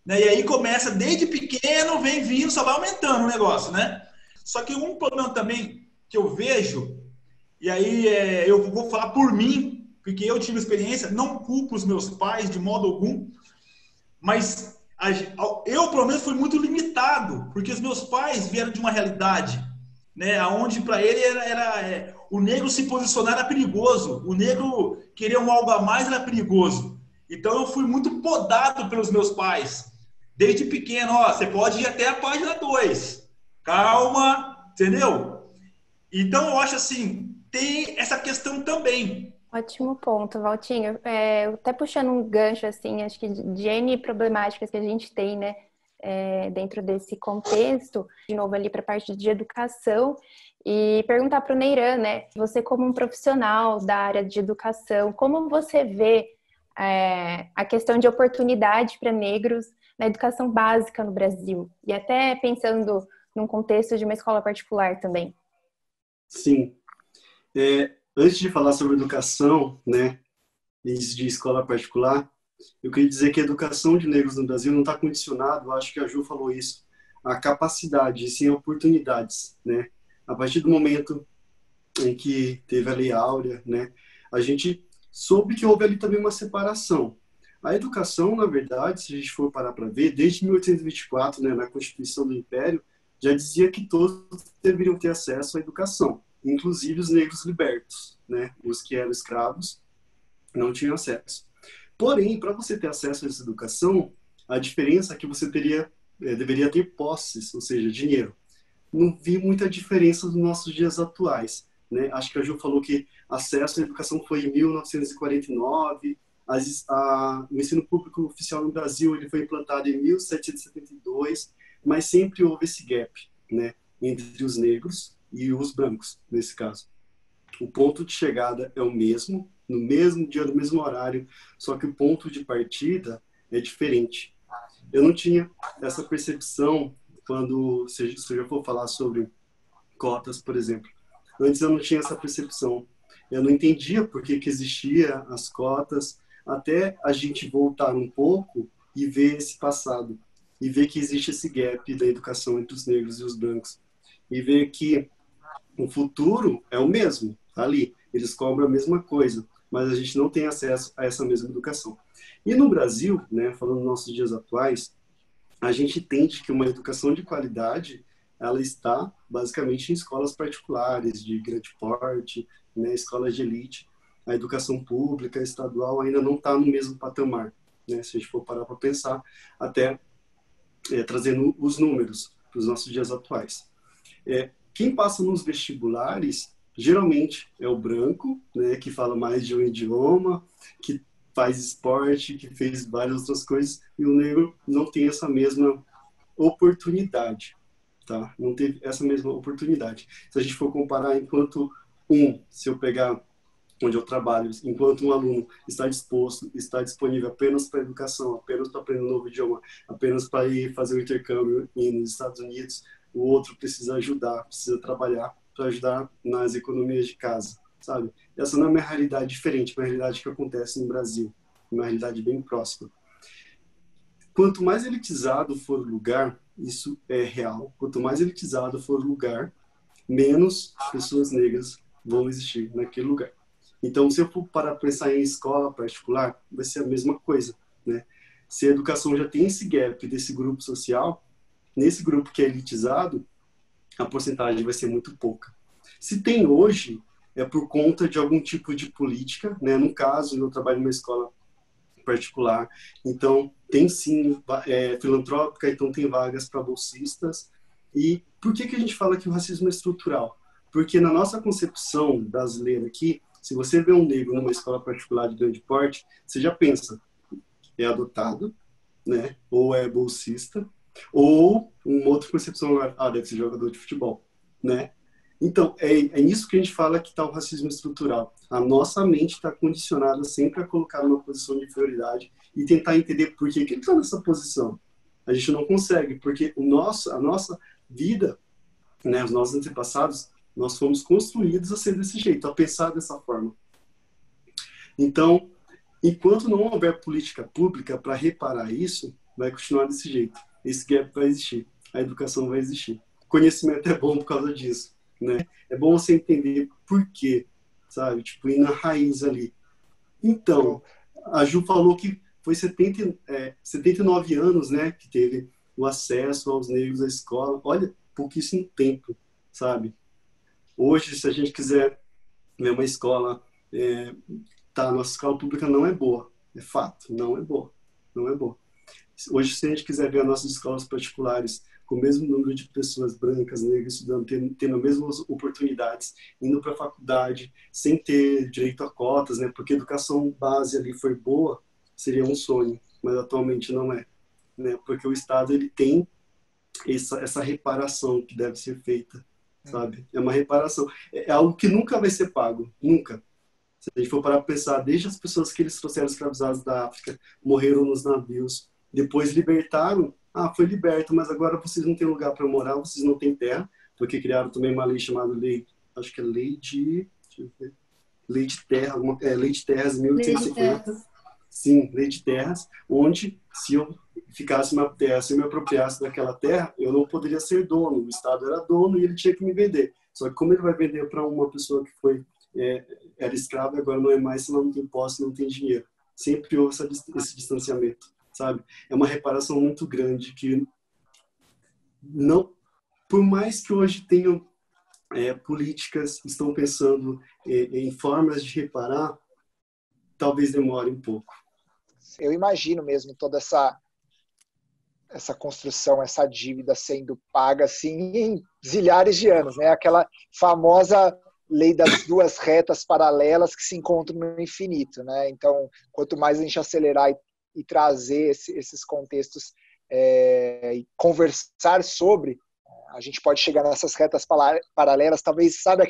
né? E aí começa, desde pequeno, vem vindo, só vai aumentando o negócio, né? Só que um problema também que eu vejo, e aí eu vou falar por mim, porque eu tive experiência, não culpo os meus pais de modo algum, mas eu, pelo menos, fui muito limitado, porque os meus pais vieram de uma realidade, né, onde para ele o negro se posicionar era perigoso, o negro querer um algo a mais era perigoso. Então eu fui muito podado pelos meus pais, desde pequeno. Você pode ir até a página 2, calma, entendeu? Então eu acho assim, tem essa questão também. Ótimo ponto, Valtinho. Até puxando um gancho, assim, acho que de N problemáticas que a gente tem, né, dentro desse contexto, de novo ali para a parte de educação, e perguntar para o Neiran, né, você como um profissional da área de educação, como você vê a questão de oportunidade para negros na educação básica no Brasil? E até pensando num contexto de uma escola particular também. Sim. Antes de falar sobre educação, né, de escola particular, eu queria dizer que a educação de negros no Brasil não está condicionada, acho que a Ju falou isso, a capacidade, e sim a oportunidades, né? A partir do momento em que teve a Lei Áurea, né, a gente soube que houve ali também uma separação. A educação, na verdade, se a gente for parar para ver, desde 1824, né, na Constituição do Império, já dizia que todos deveriam ter acesso à educação, inclusive os negros libertos, né? Os que eram escravos não tinham acesso. Porém, para você ter acesso a essa educação, a diferença é que você deveria ter posses, ou seja, dinheiro. Não vi muita diferença nos nossos dias atuais, né? Acho que a Ju falou que acesso à educação foi em 1949, o ensino público oficial no Brasil ele foi implantado em 1772, mas sempre houve esse gap, né, entre os negros e os brancos, nesse caso. O ponto de chegada é o mesmo, no mesmo dia, no mesmo horário, só que o ponto de partida é diferente. Eu não tinha essa percepção quando, se eu for falar sobre cotas, por exemplo. Antes eu não tinha essa percepção. Eu não entendia por que existia as cotas, até a gente voltar um pouco e ver esse passado. E ver que existe esse gap da educação entre os negros e os brancos. E ver que o futuro é o mesmo, tá ali. Eles cobram a mesma coisa, mas a gente não tem acesso a essa mesma educação. E no Brasil, né, falando nos nossos dias atuais, a gente entende que uma educação de qualidade, ela está basicamente em escolas particulares, de grande porte, né, escolas de elite. A educação pública, estadual, ainda não está no mesmo patamar, né, se a gente for parar para pensar, até trazendo os números para os nossos dias atuais. Quem passa nos vestibulares, geralmente é o branco, né, que fala mais de um idioma, que faz esporte, que fez várias outras coisas, e o negro não tem essa mesma oportunidade, tá? Não teve essa mesma oportunidade. Se a gente for comparar se eu pegar onde eu trabalho, enquanto um aluno está disponível apenas para a educação, apenas para aprender um novo idioma, apenas para ir fazer o intercâmbio nos Estados Unidos, o outro precisa ajudar, precisa trabalhar para ajudar nas economias de casa, sabe? Essa não é uma realidade diferente, é uma realidade que acontece no Brasil, uma realidade bem próxima. Quanto mais elitizado for o lugar, isso é real, quanto mais elitizado for o lugar, menos pessoas negras vão existir naquele lugar. Então, se eu for parar para pensar em escola particular, vai ser a mesma coisa, né? Se a educação já tem esse gap desse grupo social, nesse grupo que é elitizado, a porcentagem vai ser muito pouca. Se tem hoje, é por conta de algum tipo de política, né? No caso, eu trabalho numa escola particular, então tem sim filantrópica, então tem vagas para bolsistas. E por que a gente fala que o racismo é estrutural? Porque na nossa concepção brasileira aqui, se você vê um negro numa escola particular de grande porte, você já pensa, é adotado, né? Ou é bolsista, ou uma outra concepção, deve ser jogador de futebol, né? Então, é nisso que a gente fala que está o racismo estrutural. A nossa mente está condicionada sempre a colocar numa posição de inferioridade e tentar entender por que ele está nessa posição. A gente não consegue, porque a nossa vida, né, os nossos antepassados, nós fomos construídos a ser desse jeito, a pensar dessa forma. Então, enquanto não houver política pública para reparar isso, vai continuar desse jeito. Esse gap vai existir, a educação vai existir. Conhecimento é bom por causa disso, né? É bom você entender por quê, sabe? Tipo, ir na raiz ali. Então, a Ju falou que foi 79 anos, né, que teve o acesso aos negros à escola. Olha, pouquíssimo tempo, sabe? Hoje, se a gente quiser ver uma escola, a nossa escola pública não é boa, é fato, não é boa, não é boa. Hoje, se a gente quiser ver as nossas escolas particulares com o mesmo número de pessoas brancas, negras, estudando, tendo as mesmas oportunidades, indo para a faculdade, sem ter direito a cotas, né? Porque a educação base ali foi boa, seria um sonho, mas atualmente não é, né? Porque o Estado, ele tem essa reparação que deve ser feita, sabe? É uma reparação. É algo que nunca vai ser pago, nunca. Se a gente for parar para pensar, desde as pessoas que eles trouxeram escravizados da África, morreram nos navios, depois libertaram, foi liberto, mas agora vocês não têm lugar para morar, vocês não têm terra, porque criaram também uma lei chamada lei, acho que é lei de terra, lei de terras 1850. Sim, lei de terras, onde se eu ficasse na terra, se eu me apropriasse daquela terra, eu não poderia ser dono, o Estado era dono e ele tinha que me vender. Só que como ele vai vender para uma pessoa que era escrava e agora não é mais, se não tem posse, não tem dinheiro. Sempre houve esse distanciamento, sabe? É uma reparação muito grande que não, por mais que hoje tenham políticas, estão pensando em formas de reparar, talvez demore um pouco. Eu imagino mesmo toda essa construção, essa dívida sendo paga assim em zilhares de anos, né? Aquela famosa lei das duas retas paralelas que se encontram no infinito, né? Então, quanto mais a gente acelerar e trazer esses contextos e conversar sobre, a gente pode chegar nessas retas paralelas, talvez, sabe,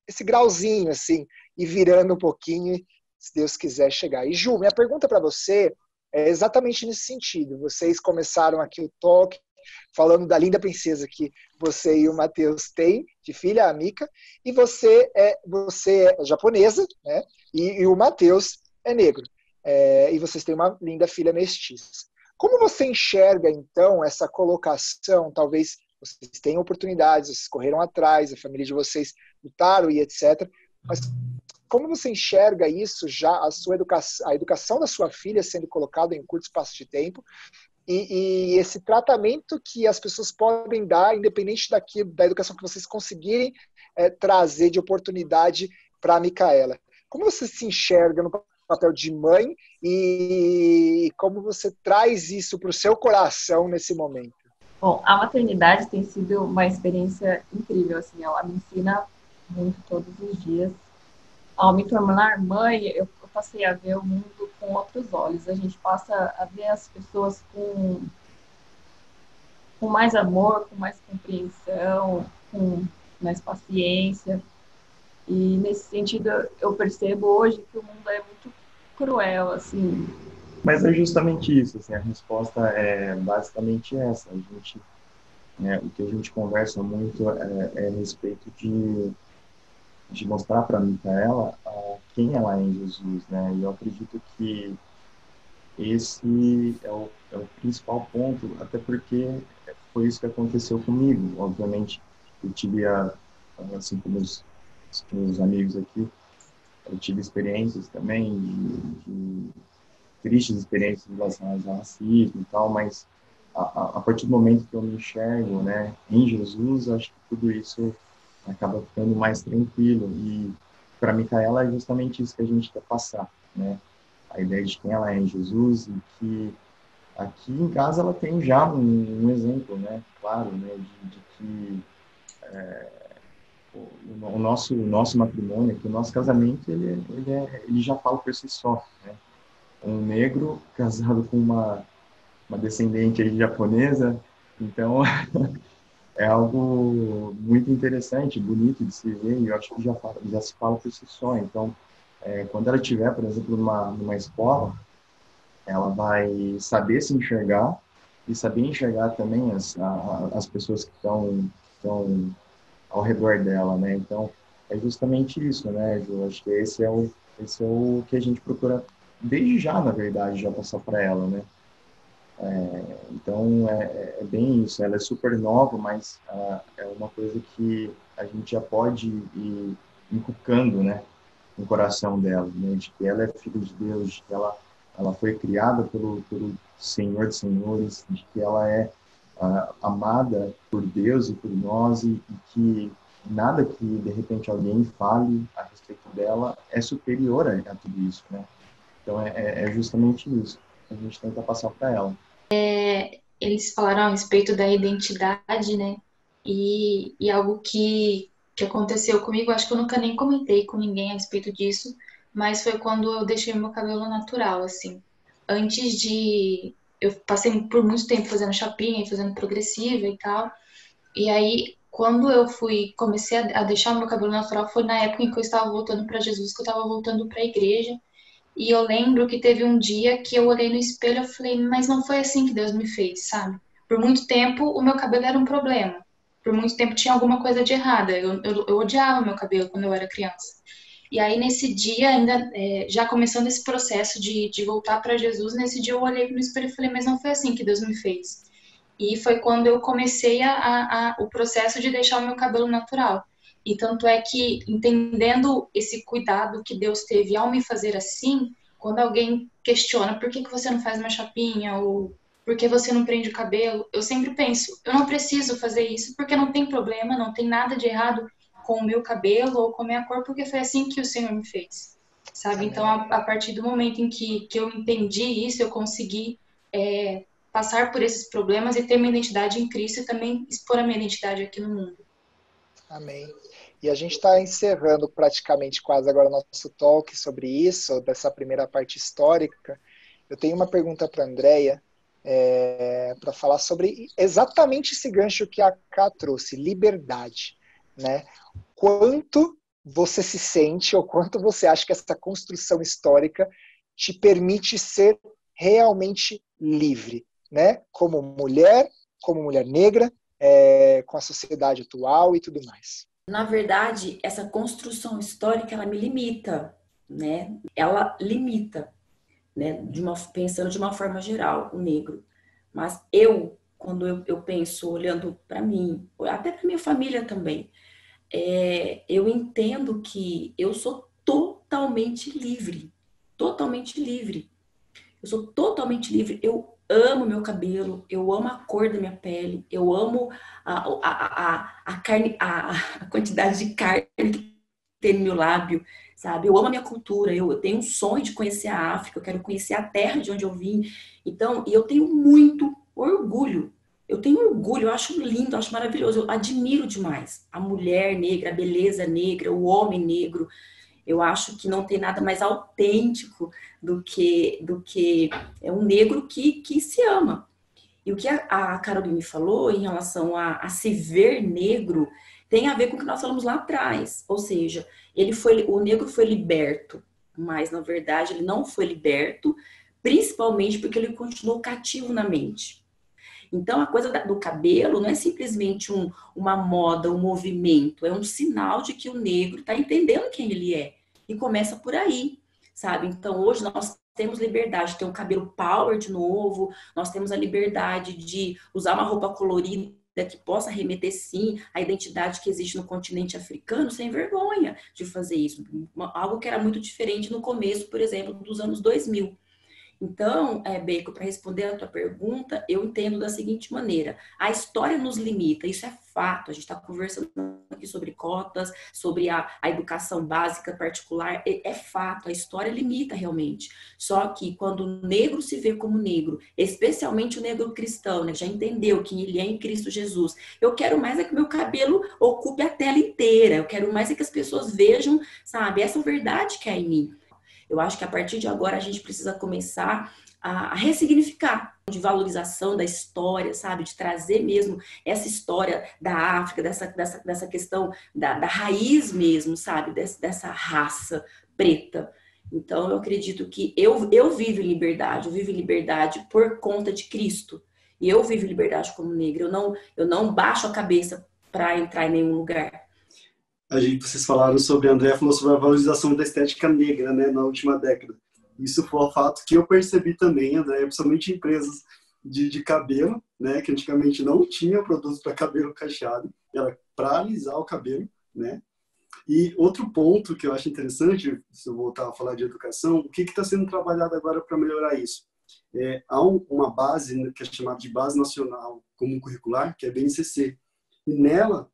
esse grauzinho assim, e virando um pouquinho, se Deus quiser chegar. E Ju, minha pergunta para você é exatamente nesse sentido. Vocês começaram aqui o talk falando da linda princesa que você e o Matheus têm, de filha, a Mika, e você é japonesa, né? E o Matheus é negro. E vocês têm uma linda filha mestiça. Como você enxerga, então, essa colocação? Talvez vocês tenham oportunidades, vocês correram atrás, a família de vocês lutaram e etc. Mas como você enxerga isso já, a educação da sua filha sendo colocada em curto espaço de tempo e esse tratamento que as pessoas podem dar, independente da educação que vocês conseguirem trazer de oportunidade para a Micaela? Como você se enxerga no papel de mãe e como você traz isso para o seu coração nesse momento? Bom, a maternidade tem sido uma experiência incrível, assim, ela me ensina muito todos os dias. Ao me tornar mãe, eu passei a ver o mundo com outros olhos. A gente passa a ver as pessoas com mais amor, com mais compreensão, com mais paciência. E nesse sentido, eu percebo hoje que o mundo é muito cruel, assim. Mas é justamente isso, assim, a resposta é basicamente essa. O que a gente conversa muito é a respeito de mostrar para a Micaela quem ela é em Jesus, né? E eu acredito que esse é o principal ponto, até porque foi isso que aconteceu comigo. Obviamente, eu tive, assim como os amigos aqui, eu tive experiências também tristes experiências relacionadas ao racismo e tal, mas a partir do momento que eu me enxergo, né, em Jesus, acho que tudo isso acaba ficando mais tranquilo. E para Micaela é justamente isso que a gente quer passar, né? A ideia de quem ela é em Jesus, e que aqui em casa ela tem já um exemplo, né? Claro, né? De que o nosso matrimônio, que o nosso casamento, ele já fala por si só, né? Um negro casado com uma descendente aí japonesa, então é algo muito interessante, bonito de se ver, e eu acho que já se fala por si só. Então, quando ela estiver, por exemplo, numa escola, ela vai saber se enxergar e saber enxergar também as pessoas que estão ao redor dela, né? Então, é justamente isso, né, Ju? Acho que esse é o que a gente procura desde já, na verdade, já passar para ela, né? Então, é bem isso. Ela é super nova, mas é uma coisa que a gente já pode ir inculcando, né, no coração dela, né, de que ela é filha de Deus, de que ela foi criada pelo Senhor dos Senhores, de que ela é amada por Deus e por nós, e que nada que, de repente, alguém fale a respeito dela é superior a tudo isso, né? Então, é justamente isso que a gente tenta passar para ela. Eles falaram a respeito da identidade, né? E algo que aconteceu comigo, acho que eu nunca nem comentei com ninguém a respeito disso, mas foi quando eu deixei meu cabelo natural, assim. Antes de... Eu passei por muito tempo fazendo chapinha, fazendo progressiva e tal. E aí, quando eu comecei a deixar meu cabelo natural, foi na época em que eu estava voltando para Jesus, que eu estava voltando para a igreja. E eu lembro que teve um dia que eu olhei no espelho e falei, mas não foi assim que Deus me fez, sabe? Por muito tempo, o meu cabelo era um problema. Por muito tempo tinha alguma coisa de errada. Eu odiava meu cabelo quando eu era criança. E aí, nesse dia, ainda já começando esse processo de voltar para Jesus, nesse dia eu olhei no espelho e falei, mas não foi assim que Deus me fez. E foi quando eu comecei o processo de deixar o meu cabelo natural. E tanto é que, entendendo esse cuidado que Deus teve ao me fazer assim, quando alguém questiona por que você não faz uma chapinha ou por que você não prende o cabelo, eu sempre penso, eu não preciso fazer isso porque não tem problema, não tem nada de errado com o meu cabelo ou com a minha cor, porque foi assim que o Senhor me fez, sabe? Então, a partir do momento em que eu entendi isso, eu consegui passar por esses problemas e ter minha identidade em Cristo e também expor a minha identidade aqui no mundo. Amém. E a gente está encerrando praticamente quase agora o nosso talk sobre isso, dessa primeira parte histórica. Eu tenho uma pergunta para a Andrea, para falar sobre exatamente esse gancho que a Ká trouxe, liberdade, né? Quanto você se sente ou quanto você acha que essa construção histórica te permite ser realmente livre, né? Como mulher negra, com a sociedade atual e tudo mais. Na verdade, essa construção histórica, ela me limita, né? Ela limita, né? Pensando de uma forma geral, o negro. Mas quando eu penso, olhando para mim, até para minha família também, eu entendo que eu sou totalmente livre. Totalmente livre. Eu sou totalmente livre. Eu amo meu cabelo, eu amo a cor da minha pele, eu amo a carne, a quantidade de carne que tem no meu lábio, sabe? Eu amo a minha cultura, eu tenho um sonho de conhecer a África, eu quero conhecer a terra de onde eu vim. Então, e eu tenho muito orgulho. Eu tenho orgulho, eu acho lindo, eu acho maravilhoso, eu admiro demais a mulher negra, a beleza negra, o homem negro. Eu acho que não tem nada mais autêntico do que um negro que se ama. E o que a Caroline falou em relação a se ver negro tem a ver com o que nós falamos lá atrás. Ou seja, o negro foi liberto, mas na verdade ele não foi liberto, principalmente porque ele continuou cativo na mente. Então, a coisa do cabelo não é simplesmente uma moda, um movimento, é um sinal de que o negro está entendendo quem ele é. E começa por aí, sabe? Então, hoje nós temos liberdade de ter um cabelo power de novo, nós temos a liberdade de usar uma roupa colorida que possa remeter, sim, à identidade que existe no continente africano, sem vergonha de fazer isso. Algo que era muito diferente no começo, por exemplo, dos anos 2000. Então, Bacon, para responder a tua pergunta, eu entendo da seguinte maneira: a história nos limita, isso é fato. A gente está conversando aqui sobre cotas, sobre a educação básica particular, é fato, a história limita realmente. Só que quando o negro se vê como negro, especialmente o negro cristão, né, já entendeu que ele é em Cristo Jesus, eu quero mais é que meu cabelo ocupe a tela inteira, eu quero mais é que as pessoas vejam, sabe, essa verdade que é em mim. Eu acho que a partir de agora a gente precisa começar a ressignificar, de valorização da história, sabe? De trazer mesmo essa história da África, dessa questão da raiz mesmo, sabe? Dessa raça preta. Então, eu acredito que eu vivo em liberdade, eu vivo em liberdade por conta de Cristo. E eu vivo em liberdade como negra. Eu não baixo a cabeça para entrar em nenhum lugar. Vocês falaram sobre, a Andrea falou sobre a valorização da estética negra, né, na última década. Isso foi um fato que eu percebi também, Andrea, principalmente em empresas de cabelo, né, que antigamente não tinha produtos para cabelo cacheado, era para alisar o cabelo, né. E outro ponto que eu acho interessante, se eu voltar a falar de educação, o que está sendo trabalhado agora para melhorar isso? Há uma base que é chamada de Base Nacional Comum Curricular, que é a BNCC, e nela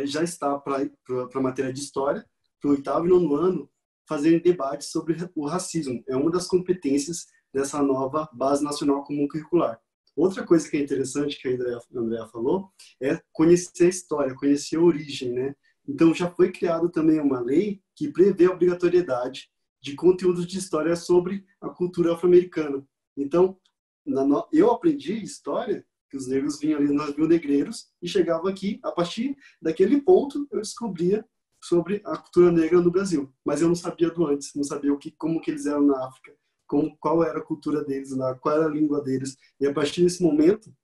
já está para a matéria de história, para o 8º e 9º ano, fazerem debates sobre o racismo. É uma das competências dessa nova Base Nacional Comum Curricular. Outra coisa que é interessante, que a Andrea falou, é conhecer a história, conhecer a origem, né? Então, já foi criada também uma lei que prevê a obrigatoriedade de conteúdos de história sobre a cultura afro-americana. Então, eu aprendi história, que os negros vinham ali nos rio-negreiros e chegavam aqui, a partir daquele ponto eu descobria sobre a cultura negra no Brasil. Mas eu não sabia do antes, não sabia como que eles eram na África, qual era a cultura deles lá, qual era a língua deles. E a partir desse momento,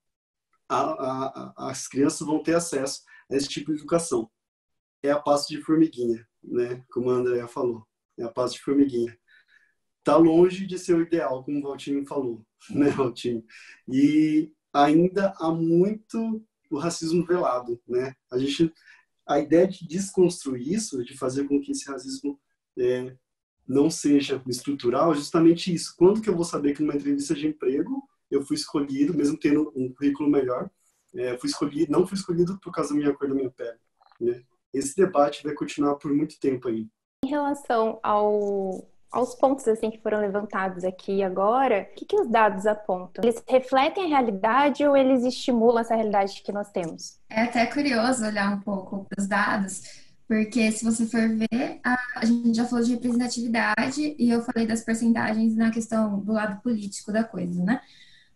as crianças vão ter acesso a esse tipo de educação. É a passo de formiguinha, né? Como a Andrea falou, é a passo de formiguinha. Está longe de ser o ideal, como o Valtinho falou, né, Valtinho? E ainda há muito o racismo velado, né? A ideia de desconstruir isso, de fazer com que esse racismo não seja estrutural, é justamente isso. Quando que eu vou saber que numa entrevista de emprego eu fui escolhido, mesmo tendo um currículo melhor, não fui escolhido por causa da minha cor da minha pele, né? Esse debate vai continuar por muito tempo aí. Em relação aos pontos assim que foram levantados aqui agora, o que os dados apontam? Eles refletem a realidade ou eles estimulam essa realidade que nós temos? É até curioso olhar um pouco para os dados, porque se você for ver, a gente já falou de representatividade e eu falei das percentagens na questão do lado político da coisa, né?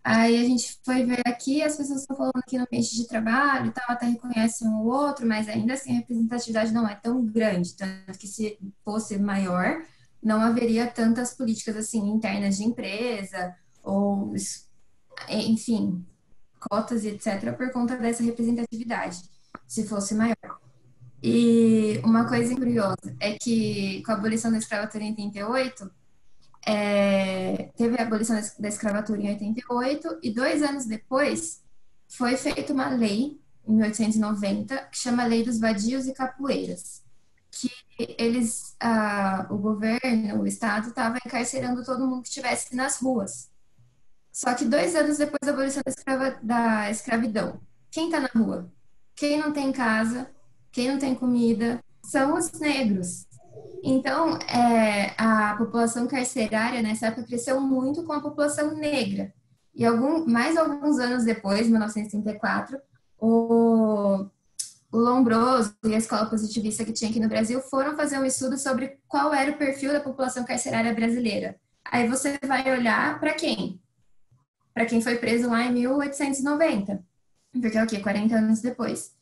Aí a gente foi ver aqui, as pessoas estão falando aqui no ambiente de trabalho e tal, até reconhecem um ou outro, mas ainda assim a representatividade não é tão grande, tanto que se fosse maior, não haveria tantas políticas assim internas de empresa ou, enfim, cotas e etc. por conta dessa representatividade, se fosse maior. E uma coisa curiosa é que com a abolição da escravatura em 88, teve a abolição da escravatura em 88 e 2 anos depois foi feita uma lei, em 1890, que chama Lei dos Vadios e Capoeiras, que o governo, o Estado, estava encarcerando todo mundo que estivesse nas ruas. Só que 2 anos depois da abolição da escravidão, quem está na rua? Quem não tem casa, quem não tem comida, são os negros. Então, a população carcerária nessa época cresceu muito com a população negra. E mais alguns anos depois, 1934, o Lombroso e a Escola Positivista que tinha aqui no Brasil foram fazer um estudo sobre qual era o perfil da população carcerária brasileira. Aí você vai olhar para quem? Para quem foi preso lá em 1890, porque é o quê? 40 anos depois.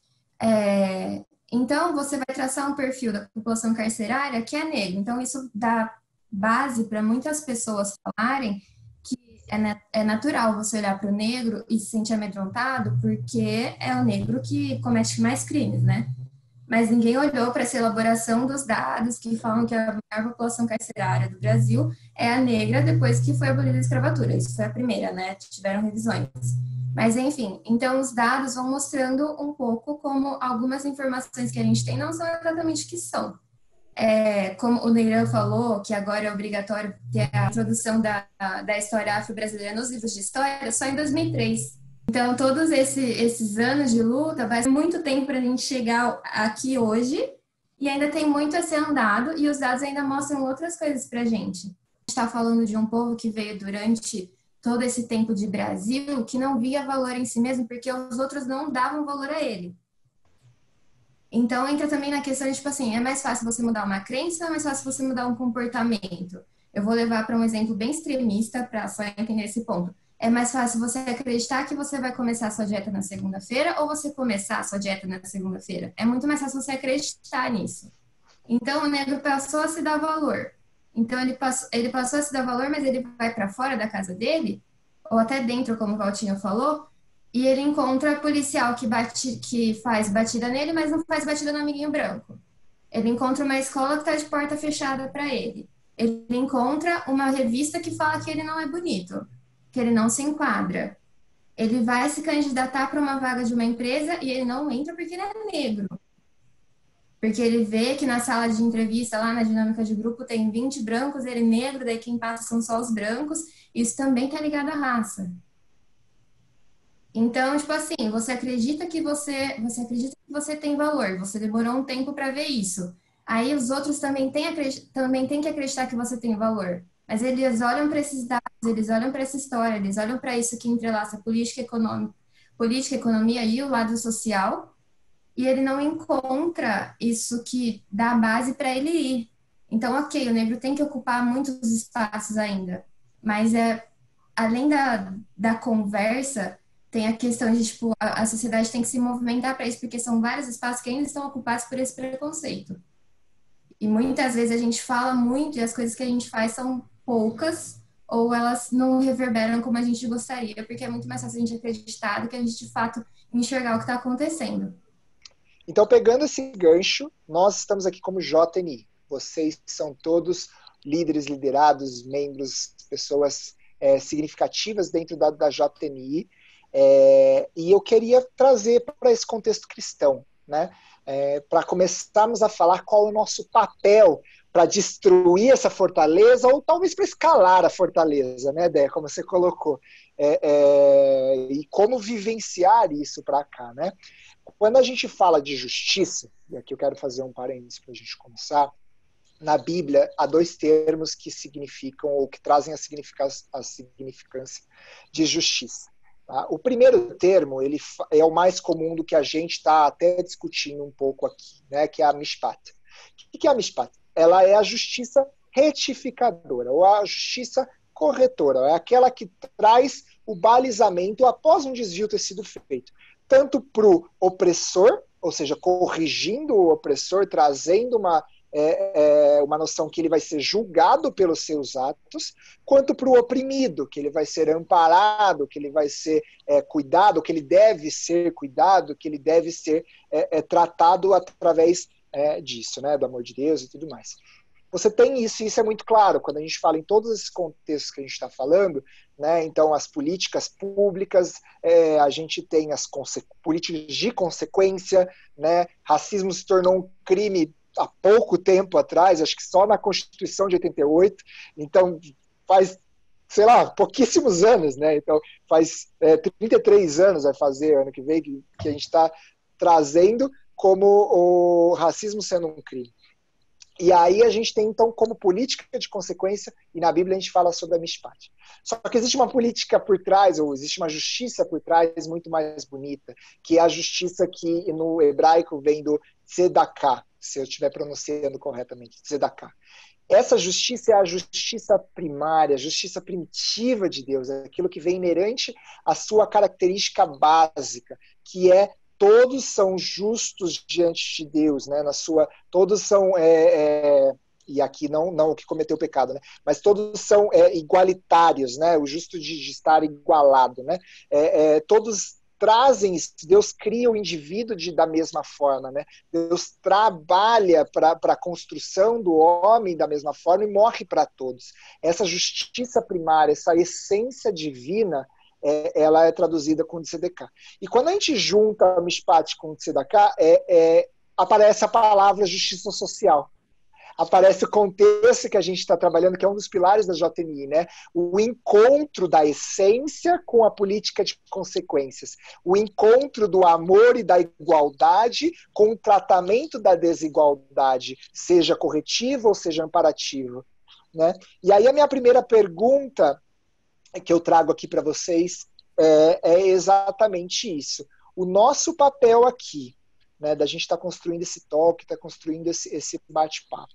Então, você vai traçar um perfil da população carcerária que é negro. Então, isso dá base para muitas pessoas falarem que é natural você olhar para o negro e se sentir amedrontado, porque é o negro que comete mais crimes, né? Mas ninguém olhou para essa elaboração dos dados que falam que a maior população carcerária do Brasil é a negra depois que foi abolida a escravatura. Isso foi a primeira, né? Tiveram revisões. Mas, enfim, então os dados vão mostrando um pouco como algumas informações que a gente tem não são exatamente o que são. como o Neiran falou, que agora é obrigatório ter a introdução da história afro-brasileira nos livros de história, só em 2003. Então, todos esses anos de luta, vai ser muito tempo para a gente chegar aqui hoje, e ainda tem muito a ser andado, e os dados ainda mostram outras coisas para a gente. A gente está falando de um povo que veio durante todo esse tempo de Brasil, que não via valor em si mesmo, porque os outros não davam valor a ele. Então, entra também na questão de, tipo assim, é mais fácil você mudar uma crença ou é mais fácil você mudar um comportamento? Eu vou levar para um exemplo bem extremista para só entender esse ponto. É mais fácil você acreditar que você vai começar a sua dieta na segunda-feira ou você começar a sua dieta na segunda-feira? É muito mais fácil você acreditar nisso. Então, o negro passou a se dar valor. Então, ele passou a se dar valor, mas ele vai para fora da casa dele, ou até dentro, como o Valtinho falou, e ele encontra policial que faz batida nele, mas não faz batida no amiguinho branco. Ele encontra uma escola que está de porta fechada para ele. Ele encontra uma revista que fala que ele não é bonito, que ele não se enquadra. Ele vai se candidatar para uma vaga de uma empresa e ele não entra porque ele é negro. Porque ele vê que na sala de entrevista, lá na dinâmica de grupo, tem 20 brancos, ele é negro, daí quem passa são só os brancos. Isso também está ligado à raça. Então, tipo assim, você acredita que você tem valor, você demorou um tempo para ver isso. Aí os outros também têm que acreditar que você tem valor. Mas eles olham para esses dados, eles olham para essa história, eles olham para isso que entrelaça política, economia e o lado social, e ele não encontra isso que dá a base para ele ir. Então, ok, o negro tem que ocupar muitos espaços ainda, mas além da conversa, tem a questão de, tipo, a sociedade tem que se movimentar para isso, porque são vários espaços que ainda estão ocupados por esse preconceito. E muitas vezes a gente fala muito e as coisas que a gente faz são poucas, ou elas não reverberam como a gente gostaria, porque é muito mais fácil a gente acreditar do que a gente, de fato, enxergar o que está acontecendo. Então, pegando esse gancho, nós estamos aqui como JNI. Vocês são todos líderes, liderados, membros, pessoas significativas dentro da JNI. E eu queria trazer para esse contexto cristão, né? Para começarmos a falar qual é o nosso papel para destruir essa fortaleza, ou talvez para escalar a fortaleza, né, Dé, como você colocou, e como vivenciar isso para cá, né? Quando a gente fala de justiça, e aqui eu quero fazer um parênteses para a gente começar, na Bíblia há dois termos que significam, ou que trazem a significância de justiça. Tá? O primeiro termo, ele é o mais comum do que a gente está até discutindo um pouco aqui, né, que é a mishpat. O que é a mishpat? Ela é a justiça retificadora, ou a justiça corretora, é aquela que traz o balizamento após um desvio ter sido feito, tanto para o opressor, ou seja, corrigindo o opressor, trazendo uma noção que ele vai ser julgado pelos seus atos, quanto para o oprimido, que ele vai ser amparado, que ele vai ser cuidado, que ele deve ser cuidado, que ele deve ser tratado através disso, né, do amor de Deus e tudo mais. Você tem isso, e isso é muito claro, quando a gente fala em todos esses contextos que a gente está falando, né, então as políticas públicas, a gente tem as políticas de consequência, né, racismo se tornou um crime há pouco tempo atrás, acho que só na Constituição de 88, então faz, sei lá, pouquíssimos anos, né, então faz 33 anos vai fazer, ano que vem, que a gente está trazendo como o racismo sendo um crime. E aí a gente tem, então, como política de consequência, e na Bíblia a gente fala sobre a mishpat. Só que existe uma política por trás, ou existe uma justiça por trás muito mais bonita, que é a justiça que no hebraico vem do tzedakah, se eu estiver pronunciando corretamente, tzedakah. Essa justiça é a justiça primária, a justiça primitiva de Deus, é aquilo que vem inerente à sua característica básica, que é todos são justos diante de Deus, né? Todos são, e aqui não o que cometeu o pecado, né? Mas todos são igualitários, né? O justo de estar igualado, né? Todos trazem isso, Deus cria o indivíduo da mesma forma, né? Deus trabalha para a construção do homem da mesma forma e morre para todos. Essa justiça primária, essa essência divina, ela é traduzida com tzedakah. E quando a gente junta a mishpat com tzedakah, aparece a palavra justiça social. aparece o contexto que a gente está trabalhando, que é um dos pilares da JNI, né? O encontro da essência com a política de consequências, o encontro do amor e da igualdade com o tratamento da desigualdade, seja corretivo ou seja amparativo, né? E aí a minha primeira pergunta que eu trago aqui para vocês é exatamente isso. O nosso papel aqui, né, da gente estar construindo esse talk, está construindo esse bate-papo,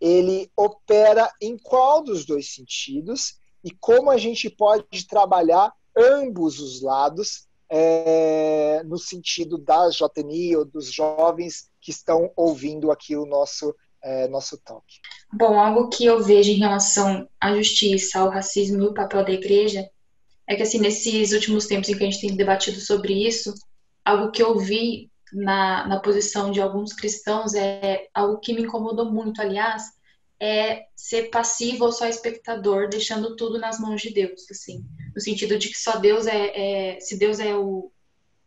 ele opera em qual dos dois sentidos e como a gente pode trabalhar ambos os lados no sentido da JNI ou dos jovens que estão ouvindo aqui o nosso talk. Bom, algo que eu vejo em relação à justiça, ao racismo e o papel da igreja é que, assim, nesses últimos tempos em que a gente tem debatido sobre isso, algo que eu vi na posição de alguns cristãos algo que me incomodou muito, aliás, é ser passivo ou só espectador, deixando tudo nas mãos de Deus, assim, no sentido de que só Deus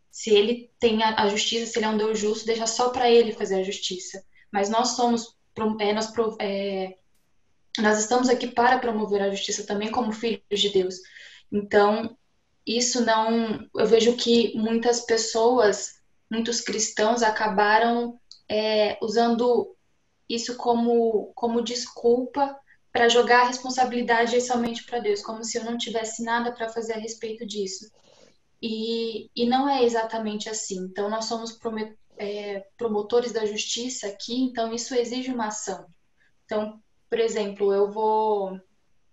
se ele tem a justiça, se ele é um Deus justo, deixa só para ele fazer a justiça. Mas nós nós estamos aqui para promover a justiça também como filhos de Deus. Então, eu vejo que muitas pessoas, muitos cristãos acabaram usando isso como desculpa para jogar a responsabilidade somente para Deus, como se eu não tivesse nada para fazer a respeito disso. E não é exatamente assim. Então, nós somos promotores da justiça aqui, então isso exige uma ação. Então, por exemplo,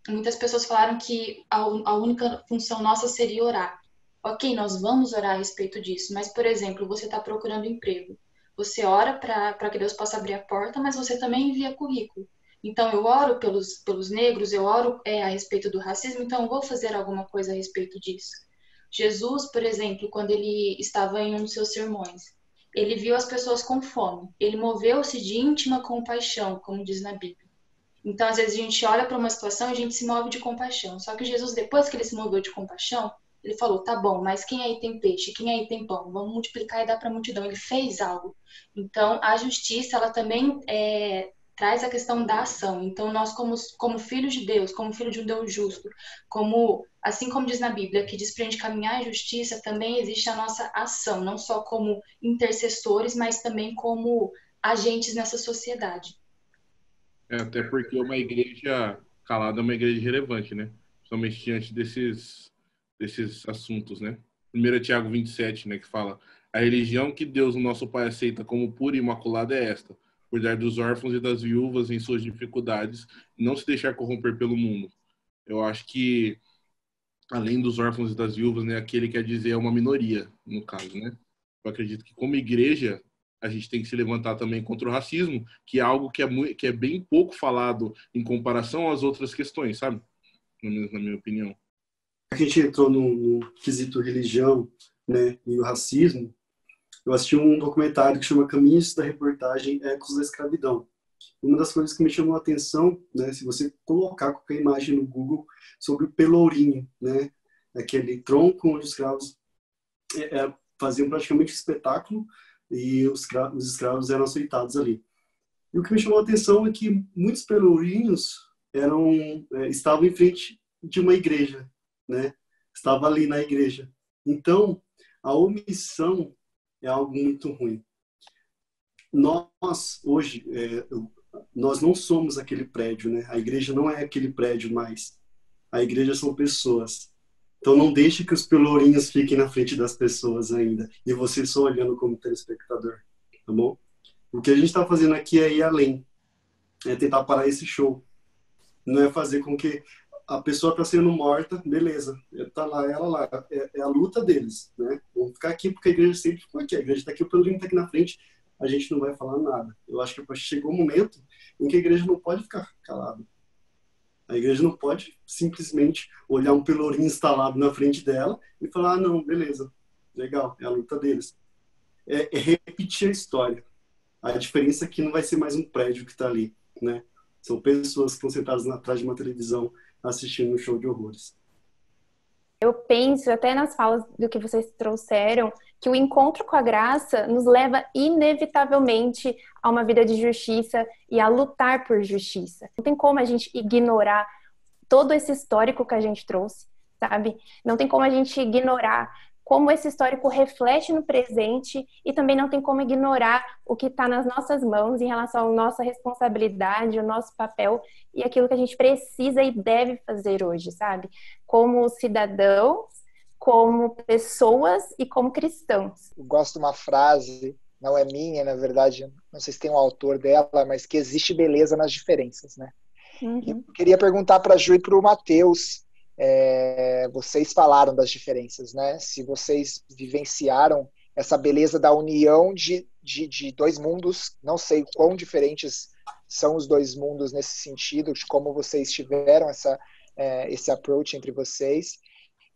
muitas pessoas falaram que a única função nossa seria orar. Ok, nós vamos orar a respeito disso, mas, por exemplo, você está procurando emprego. Você ora para que Deus possa abrir a porta, mas você também envia currículo. Então, eu oro pelos negros, eu oro a respeito do racismo, então eu vou fazer alguma coisa a respeito disso. Jesus, por exemplo, quando ele estava em um dos seus sermões, ele viu as pessoas com fome. Ele moveu-se de íntima compaixão, como diz na Bíblia. Então, às vezes, a gente olha para uma situação e a gente se move de compaixão. Só que Jesus, depois que ele se moveu de compaixão, ele falou, tá bom, mas quem aí tem peixe? Quem aí tem pão? Vamos multiplicar e dar para a multidão. Ele fez algo. Então, a justiça, ela também traz a questão da ação. Então, nós, como filhos de Deus, como filho de um Deus justo, assim como diz na Bíblia, que diz para a gente caminhar em justiça, também existe a nossa ação, não só como intercessores, mas também como agentes nessa sociedade. Até porque uma igreja calada é uma igreja relevante, né? Principalmente diante desses assuntos, né? 1 Tiago 27, né, que fala: a religião que Deus, o nosso Pai, aceita como pura e imaculada é esta: cuidar dos órfãos e das viúvas em suas dificuldades e não se deixar corromper pelo mundo. Eu acho que, além dos órfãos e das viúvas, né, aquele quer dizer é uma minoria, no caso, né? Eu acredito que, como igreja, a gente tem que se levantar também contra o racismo, que é algo que é bem pouco falado em comparação às outras questões, sabe? Na minha opinião. A gente entrou no quesito religião, né, e o racismo. Eu assisti um documentário que chama Caminhos da Reportagem Ecos da Escravidão. Uma das coisas que me chamou a atenção, né, se você colocar qualquer imagem no Google sobre o pelourinho, né, aquele tronco onde os escravos faziam praticamente um espetáculo e os escravos eram aceitados ali. E o que me chamou a atenção é que muitos pelourinhos estavam em frente de uma igreja, né? Estava ali na igreja. Então, a omissão é algo muito ruim. Nós, hoje, nós não somos aquele prédio, né? A igreja não é aquele prédio mais. A igreja são pessoas. Então, não deixe que os pelourinhos fiquem na frente das pessoas ainda. E você só olhando como telespectador, tá bom? O que a gente está fazendo aqui é ir além. É tentar parar esse show. Não é fazer com que a pessoa está sendo morta, beleza. Está lá, ela lá. É a luta deles, né? Vamos ficar aqui porque a igreja sempre ficou aqui. A igreja está aqui, o pelourinho está aqui na frente. A gente não vai falar nada. Eu acho que chegou um momento em que a igreja não pode ficar calada. A igreja não pode simplesmente olhar um pelourinho instalado na frente dela e falar, ah, não, beleza, legal, é a luta deles. É repetir a história. A diferença é que não vai ser mais um prédio que está ali, né? São pessoas que estão sentadas atrás de uma televisão assistindo um show de horrores. Eu penso, até nas falas do que vocês trouxeram, que o encontro com a graça nos leva inevitavelmente a uma vida de justiça e a lutar por justiça. Não tem como a gente ignorar todo esse histórico que a gente trouxe, sabe? Não tem como a gente ignorar como esse histórico reflete no presente e também não tem como ignorar o que está nas nossas mãos em relação à nossa responsabilidade, o nosso papel e aquilo que a gente precisa e deve fazer hoje, sabe? Como cidadãos, como pessoas e como cristãos. Eu gosto de uma frase, não é minha, na verdade, não sei se tem um autor dela, mas que existe beleza nas diferenças, né? Eu queria perguntar para a Ju e para o Matheus, vocês falaram das diferenças, né? Se vocês vivenciaram essa beleza da união de dois mundos, não sei quão diferentes são os dois mundos nesse sentido, de como vocês tiveram esse approach entre vocês,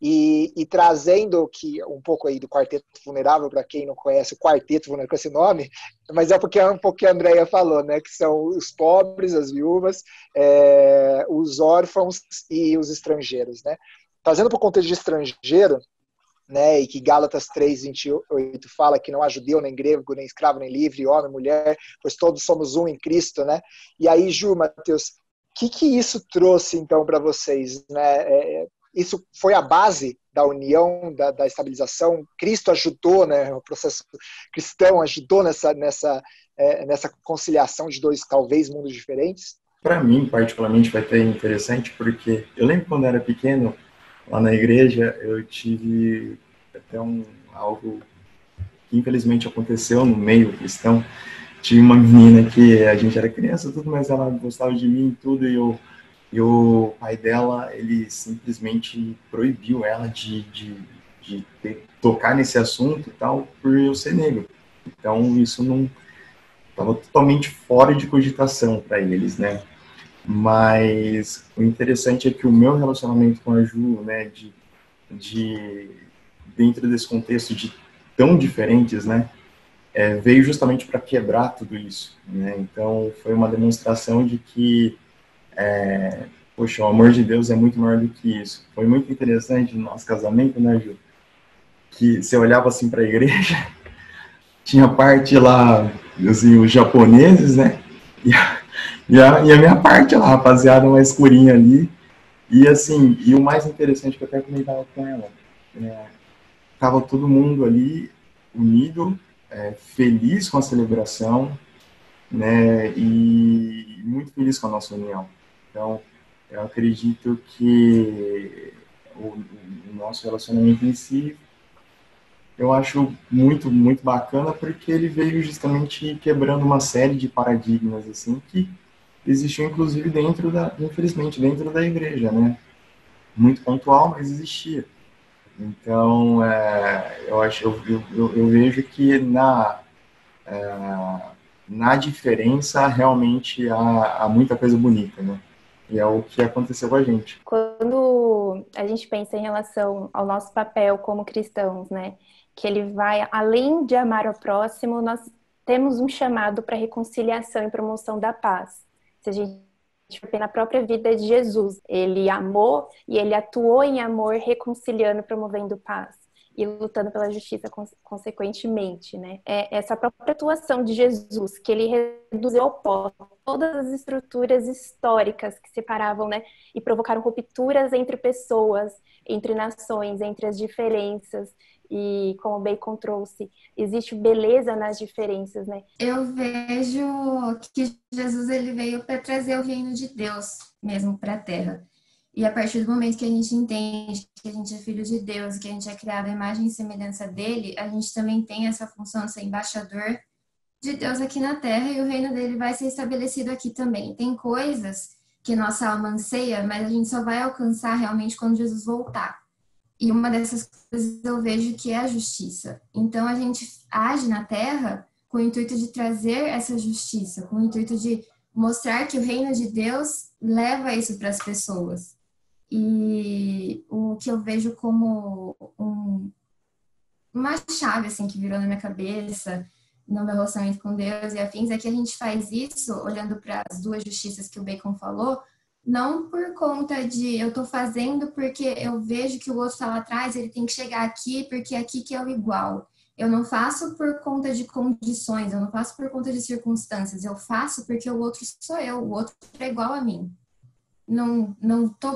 e trazendo um pouco aí do Quarteto Vulnerável, para quem não conhece o Quarteto Vulnerável com esse nome, mas é porque é um pouco que a Andrea falou, né? Que são os pobres, as viúvas, os órfãos e os estrangeiros, né? Trazendo para o contexto de estrangeiro, né? E que Gálatas 3:28 fala que não há judeu, nem grego, nem escravo, nem livre, homem, mulher, pois todos somos um em Cristo, né? E aí, Ju, Matheus, o que isso trouxe, então, para vocês, né? Isso foi a base da união, da estabilização? Cristo ajudou, né? O processo cristão ajudou nessa conciliação de dois, talvez, mundos diferentes? Para mim, particularmente, vai ser interessante, porque eu lembro quando eu era pequeno, lá na igreja, eu tive até algo que infelizmente aconteceu no meio cristão. Tive uma menina que a gente era criança, tudo, mas ela gostava de mim, tudo, e o pai dela, ele simplesmente proibiu ela de tocar nesse assunto e tal, por eu ser negro. Então, isso não estava totalmente fora de cogitação para eles, né? Mas o interessante é que o meu relacionamento com a Ju, né, dentro desse contexto de tão diferentes, né, veio justamente para quebrar tudo isso, né? Então, foi uma demonstração de que poxa, o amor de Deus é muito maior do que isso. Foi muito interessante no nosso casamento, né, Ju? Que você olhava assim para a igreja, tinha parte lá, assim, os japoneses, né? E a minha parte lá, rapaziada, uma escurinha ali. E assim, e o mais interessante que eu até comentava com ela, tava todo mundo ali unido, feliz com a celebração, né? E muito feliz com a nossa união. Então, eu acredito que o nosso relacionamento em si, eu acho muito, muito bacana, porque ele veio justamente quebrando uma série de paradigmas, assim, que existiam, inclusive, infelizmente, dentro da igreja, né? Muito pontual, mas existia. Então, eu vejo que na diferença, realmente, há muita coisa bonita, né? E é o que aconteceu com a gente. Quando a gente pensa em relação ao nosso papel como cristãos, né? Que ele vai, além de amar o próximo, nós temos um chamado para reconciliação e promoção da paz. Se a gente for na própria vida de Jesus, ele amou e ele atuou em amor, reconciliando, promovendo paz e lutando pela justiça consequentemente, né? Essa própria atuação de Jesus, que ele reduziu ao pó todas as estruturas históricas que separavam, né? E provocaram rupturas entre pessoas, entre nações, entre as diferenças. E como o Bacon trouxe, existe beleza nas diferenças, né? Eu vejo que Jesus ele veio para trazer o reino de Deus mesmo para a Terra. E a partir do momento que a gente entende que a gente é filho de Deus, que a gente é criado à imagem e semelhança dele, a gente também tem essa função de ser embaixador de Deus aqui na Terra e o reino dele vai ser estabelecido aqui também. Tem coisas que nossa alma anseia, mas a gente só vai alcançar realmente quando Jesus voltar. E uma dessas coisas eu vejo que é a justiça. Então a gente age na Terra com o intuito de trazer essa justiça, com o intuito de mostrar que o reino de Deus leva isso para as pessoas. E o que eu vejo como uma chave assim, que virou na minha cabeça, no meu relacionamento com Deus e afins, é que a gente faz isso olhando para as duas justiças que o Bacon falou, não por conta de eu tô fazendo porque eu vejo que o outro tá lá atrás, ele tem que chegar aqui porque é aqui que é o igual. Eu não faço por conta de condições, eu não faço por conta de circunstâncias, eu faço porque o outro sou eu, o outro é igual a mim. Não tô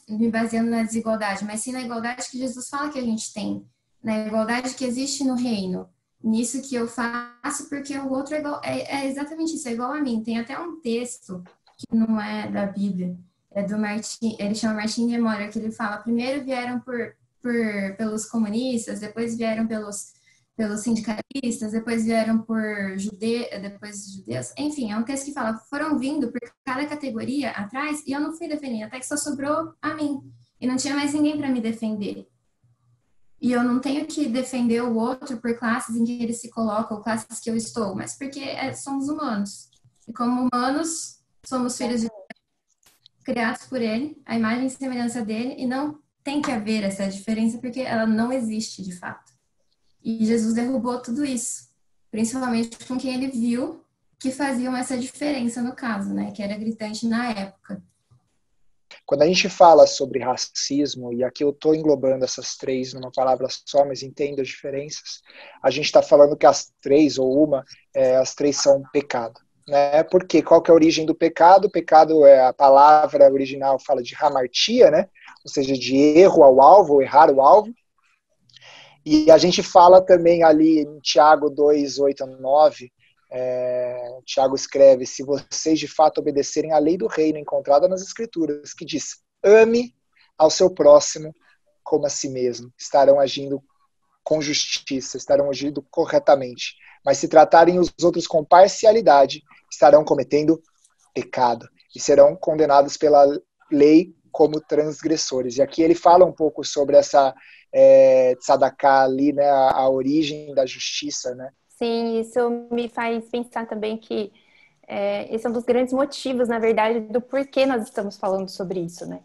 me baseando na desigualdade, mas sim na igualdade que Jesus fala que a gente tem, na igualdade que existe no reino. Nisso que eu faço porque o outro é igual, é exatamente isso, é igual a mim. Tem até um texto que não é da Bíblia, é do Martin, ele chama Martin Niemöller, que ele fala, primeiro vieram pelos comunistas, depois vieram pelos sindicalistas, depois vieram depois judeus, enfim, é um texto que fala, foram vindo por cada categoria atrás e eu não fui defendendo, até que só sobrou a mim, e não tinha mais ninguém para me defender. E eu não tenho que defender o outro por classes em que ele se coloca, ou classes que eu estou, mas porque somos humanos. E como humanos, somos filhos de Deus, criados por ele, a imagem e semelhança dele, e não tem que haver essa diferença porque ela não existe de fato. E Jesus derrubou tudo isso, principalmente com quem ele viu que faziam essa diferença no caso, né, que era gritante na época. Quando a gente fala sobre racismo, e aqui eu estou englobando essas três numa palavra só, mas entendo as diferenças, a gente está falando que as três, ou as três são pecado. Né? Porque qual que é a origem do pecado? O pecado, a palavra original fala de hamartia, né? Ou seja, de erro ao alvo, ou errar o alvo. E a gente fala também ali em Tiago 2, 8 a 9, Tiago escreve, se vocês de fato obedecerem à lei do reino encontrada nas escrituras, que diz, ame ao seu próximo como a si mesmo, estarão agindo com justiça, estarão agindo corretamente. Mas se tratarem os outros com parcialidade, estarão cometendo pecado e serão condenados pela lei como transgressores. E aqui ele fala um pouco sobre essa tzedakah ali, né, a origem da justiça, né? Sim, isso me faz pensar também que esse é um dos grandes motivos, na verdade, do porquê nós estamos falando sobre isso, né?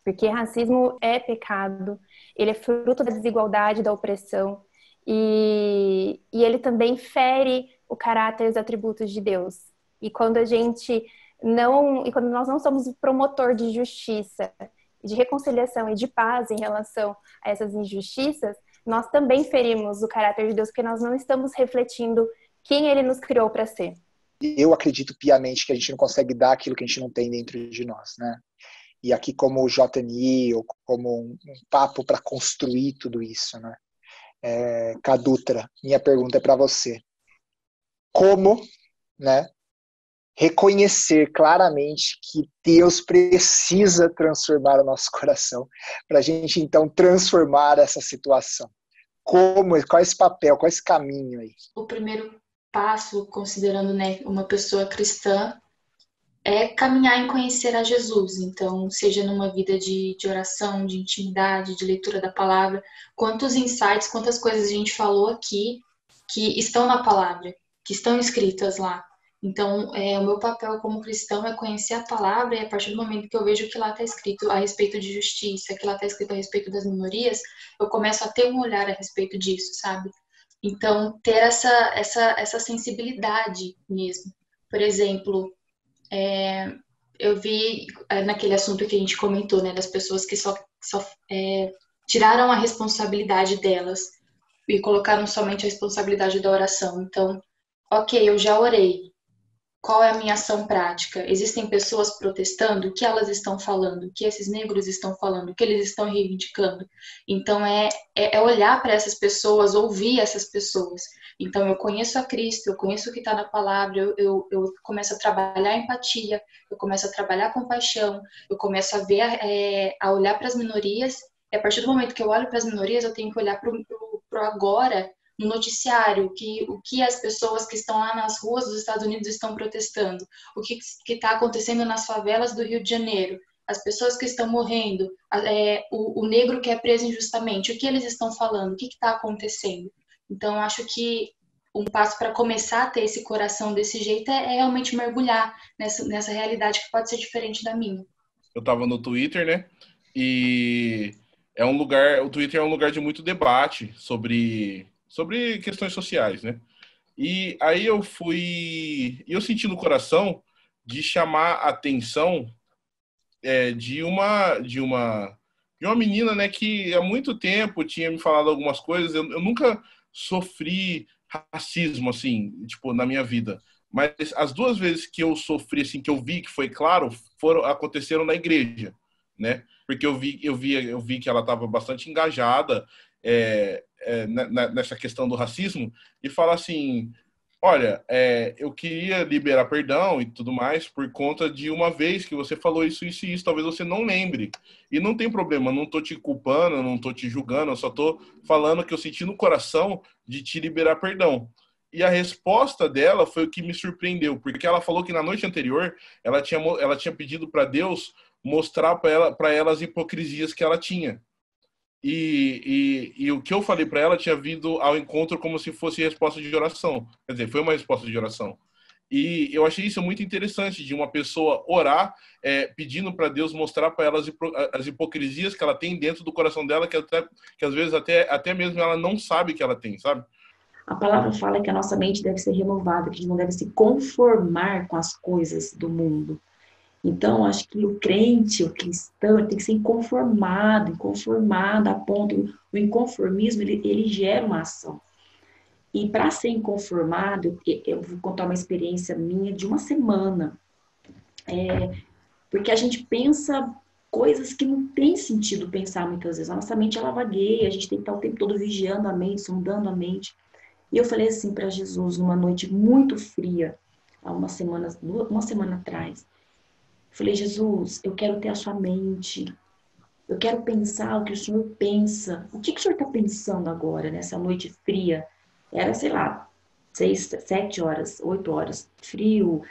Porque racismo é pecado, ele é fruto da desigualdade, da opressão, e ele também fere o caráter e os atributos de Deus. E quando quando nós não somos o promotor de justiça, de reconciliação e de paz em relação a essas injustiças, nós também ferimos o caráter de Deus, porque nós não estamos refletindo quem Ele nos criou para ser. Eu acredito piamente que a gente não consegue dar aquilo que a gente não tem dentro de nós, né? E aqui como o JNI, ou como um papo para construir tudo isso, né? Kadutra, minha pergunta é para você. Como, né, reconhecer claramente que Deus precisa transformar o nosso coração para a gente, então, transformar essa situação? Qual é esse papel, qual é esse caminho aí? O primeiro passo, considerando, né, uma pessoa cristã, é caminhar em conhecer a Jesus. Então, seja numa vida de oração, de intimidade, de leitura da palavra, quantos insights, quantas coisas a gente falou aqui que estão na palavra, que estão escritas lá. Então, o meu papel como cristão é conhecer a palavra, e a partir do momento que eu vejo que lá está escrito a respeito de justiça, que lá está escrito a respeito das minorias, eu começo a ter um olhar a respeito disso, sabe? Então, ter essa sensibilidade mesmo. Por exemplo, eu vi naquele assunto que a gente comentou, né, das pessoas que só tiraram a responsabilidade delas e colocaram somente a responsabilidade da oração. Então, ok, eu já orei. Qual é a minha ação prática? Existem pessoas protestando? O que elas estão falando? O que esses negros estão falando? O que eles estão reivindicando? Então, é olhar para essas pessoas, ouvir essas pessoas. Então, eu conheço a Cristo, eu conheço o que está na palavra, eu começo a trabalhar a empatia, eu começo a trabalhar a compaixão, eu começo a ver, a olhar para as minorias, e a partir do momento que eu olho para as minorias, eu tenho que olhar para o agora, no noticiário, o que as pessoas que estão lá nas ruas dos Estados Unidos estão protestando, o que está acontecendo nas favelas do Rio de Janeiro, as pessoas que estão morrendo, o negro que é preso injustamente, o que eles estão falando, o que está acontecendo. Então, eu acho que um passo para começar a ter esse coração desse jeito é realmente mergulhar nessa realidade que pode ser diferente da minha. Eu estava no Twitter, né? E o Twitter é um lugar de muito debate sobre questões sociais, né? E aí eu senti no coração de chamar a atenção de uma menina, né, que há muito tempo tinha me falado algumas coisas. Eu nunca sofri racismo, assim, tipo, na minha vida. Mas as 2 vezes que eu sofri, assim, que eu vi que foi claro, aconteceram na igreja, né? Porque eu vi que ela estava bastante engajada nessa questão do racismo, e fala assim: olha, eu queria liberar perdão e tudo mais por conta de uma vez que você falou isso, isso e isso. Talvez você não lembre. E não tem problema, não tô te culpando, não tô te julgando, eu só tô falando que eu senti no coração de te liberar perdão. E a resposta dela foi o que me surpreendeu, porque ela falou que na noite anterior ela tinha pedido para Deus mostrar para ela as hipocrisias que ela tinha. E o que eu falei para ela tinha vindo ao encontro como se fosse resposta de oração. Quer dizer, foi uma resposta de oração. E eu achei isso muito interessante, de uma pessoa orar, pedindo para Deus mostrar para ela as hipocrisias que ela tem dentro do coração dela, que às vezes até mesmo ela não sabe que ela tem, sabe? A palavra fala que a nossa mente deve ser renovada, que a gente não deve se conformar com as coisas do mundo. Então, acho que o crente, o cristão, ele tem que ser inconformado a ponto... O inconformismo, ele gera uma ação. E para ser inconformado, eu vou contar uma experiência minha de uma semana. Porque a gente pensa coisas que não tem sentido pensar muitas vezes. A nossa mente, ela vagueia, a gente tem que estar o tempo todo vigiando a mente, sondando a mente. E eu falei assim para Jesus, numa noite muito fria, há uma semana atrás. Falei: Jesus, eu quero ter a sua mente. Eu quero pensar o que o Senhor pensa. O que o Senhor está pensando agora, nessa noite fria? Era, sei lá, 6, 7 horas, 8 horas, frio.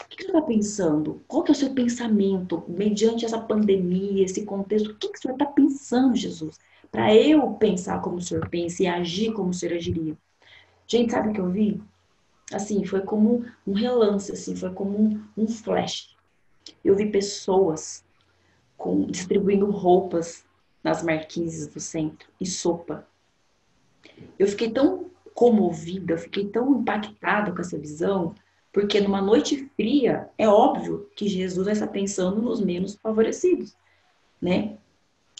O que o Senhor está pensando? Qual que é o seu pensamento mediante essa pandemia, esse contexto? O que o Senhor está pensando, Jesus? Para eu pensar como o Senhor pensa e agir como o Senhor agiria. Gente, sabe o que eu vi? Assim, foi como um relance, assim, foi como um flash. Eu vi pessoas distribuindo roupas nas marquises do centro e sopa. Eu fiquei tão comovida, eu fiquei tão impactada com essa visão, porque numa noite fria, é óbvio que Jesus vai estar pensando nos menos favorecidos, né?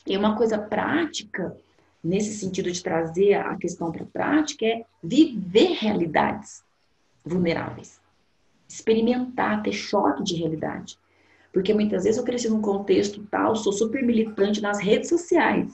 E uma coisa prática, nesse sentido de trazer a questão para a prática, é viver realidades vulneráveis. Experimentar, ter choque de realidade. Porque muitas vezes eu cresci num contexto tal, sou super militante nas redes sociais.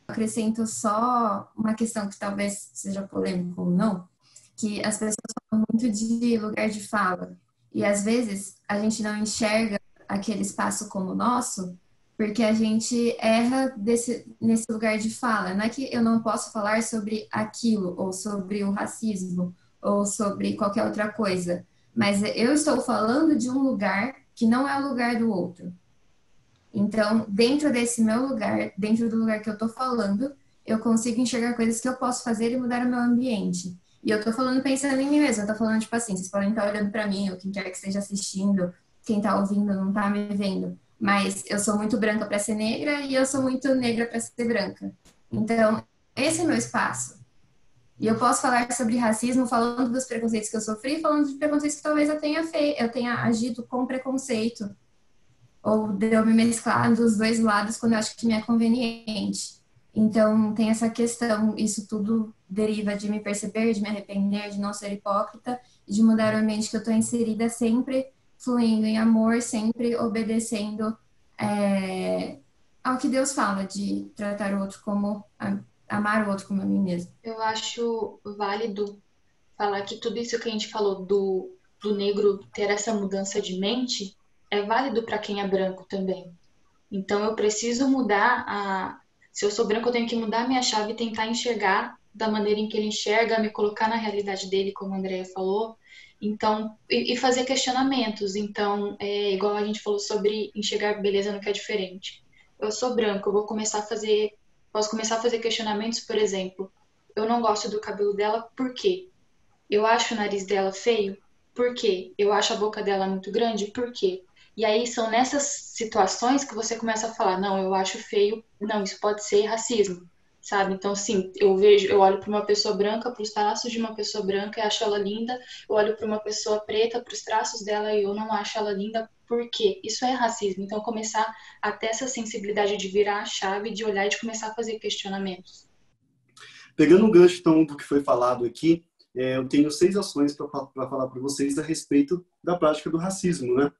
Acrescento só uma questão que talvez seja polêmica ou não, que as pessoas falam muito de lugar de fala. E às vezes a gente não enxerga aquele espaço como nosso, porque a gente erra nesse lugar de fala. Não é que eu não posso falar sobre aquilo, ou sobre o racismo, ou sobre qualquer outra coisa, mas eu estou falando de um lugar que não é o lugar do outro. Então, dentro desse meu lugar, dentro do lugar que eu tô falando, eu consigo enxergar coisas que eu posso fazer e mudar o meu ambiente. E eu tô falando pensando em mim mesma, eu tô falando tipo assim, vocês podem estar olhando para mim, ou quem quer que esteja assistindo, quem tá ouvindo não tá me vendo, mas eu sou muito branca para ser negra e eu sou muito negra para ser branca. Então, esse é o meu espaço. E eu posso falar sobre racismo falando dos preconceitos que eu sofri, falando de preconceitos que talvez eu tenha agido com preconceito. Ou de eu me mesclar dos dois lados quando eu acho que me é conveniente. Então, tem essa questão, isso tudo deriva de me perceber, de me arrepender, de não ser hipócrita, e de mudar o ambiente que eu estou inserida, sempre fluindo em amor, sempre obedecendo ao que Deus fala, de tratar o outro como... amar o outro como a mim mesmo. Eu acho válido falar que tudo isso que a gente falou do negro ter essa mudança de mente é válido para quem é branco também. Então eu preciso mudar se eu sou branco, eu tenho que mudar a minha chave e tentar enxergar da maneira em que ele enxerga, me colocar na realidade dele, como a Andrea falou. Então, e fazer questionamentos. Então, igual a gente falou sobre enxergar beleza no que é diferente. Eu sou branco, eu posso começar a fazer questionamentos, por exemplo, eu não gosto do cabelo dela, por quê? Eu acho o nariz dela feio, por quê? Eu acho a boca dela muito grande, por quê? E aí são nessas situações que você começa a falar, não, eu acho feio, não, isso pode ser racismo, sabe? Então, sim, eu olho para uma pessoa branca, para os traços de uma pessoa branca e acho ela linda, eu olho para uma pessoa preta, para os traços dela e eu não acho ela linda, por quê? Isso é racismo. Então, começar a ter essa sensibilidade de virar a chave, de olhar e de começar a fazer questionamentos. Pegando o gancho, então, do que foi falado aqui, eu tenho 6 ações para falar para vocês a respeito da prática do racismo, né?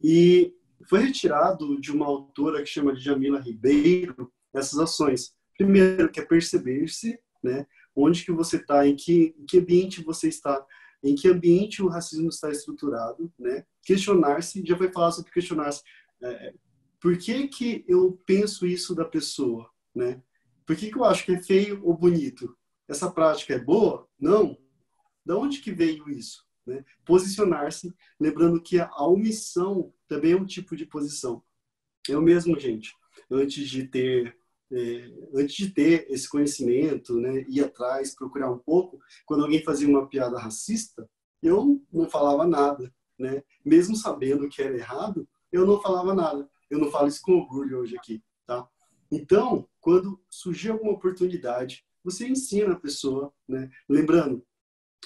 E foi retirado de uma autora que chama de Jamila Ribeiro essas ações. Primeiro, que é perceber-se, né? Onde que você está, em que ambiente você está, em que ambiente o racismo está estruturado, né? Questionar-se, já foi falar sobre questionar-se. Por que eu penso isso da pessoa, né? Por que eu acho que é feio ou bonito? Essa prática é boa? Não. Da onde que veio isso? Né? Posicionar-se, lembrando que a omissão também é um tipo de posição. Eu mesmo, gente, antes de ter esse conhecimento, né, ir atrás, procurar um pouco, quando alguém fazia uma piada racista, eu não falava nada, né? Mesmo sabendo que era errado, eu não falava nada. Eu não falo isso com orgulho hoje aqui, tá? Então, quando surgir alguma oportunidade, você ensina a pessoa, né? Lembrando,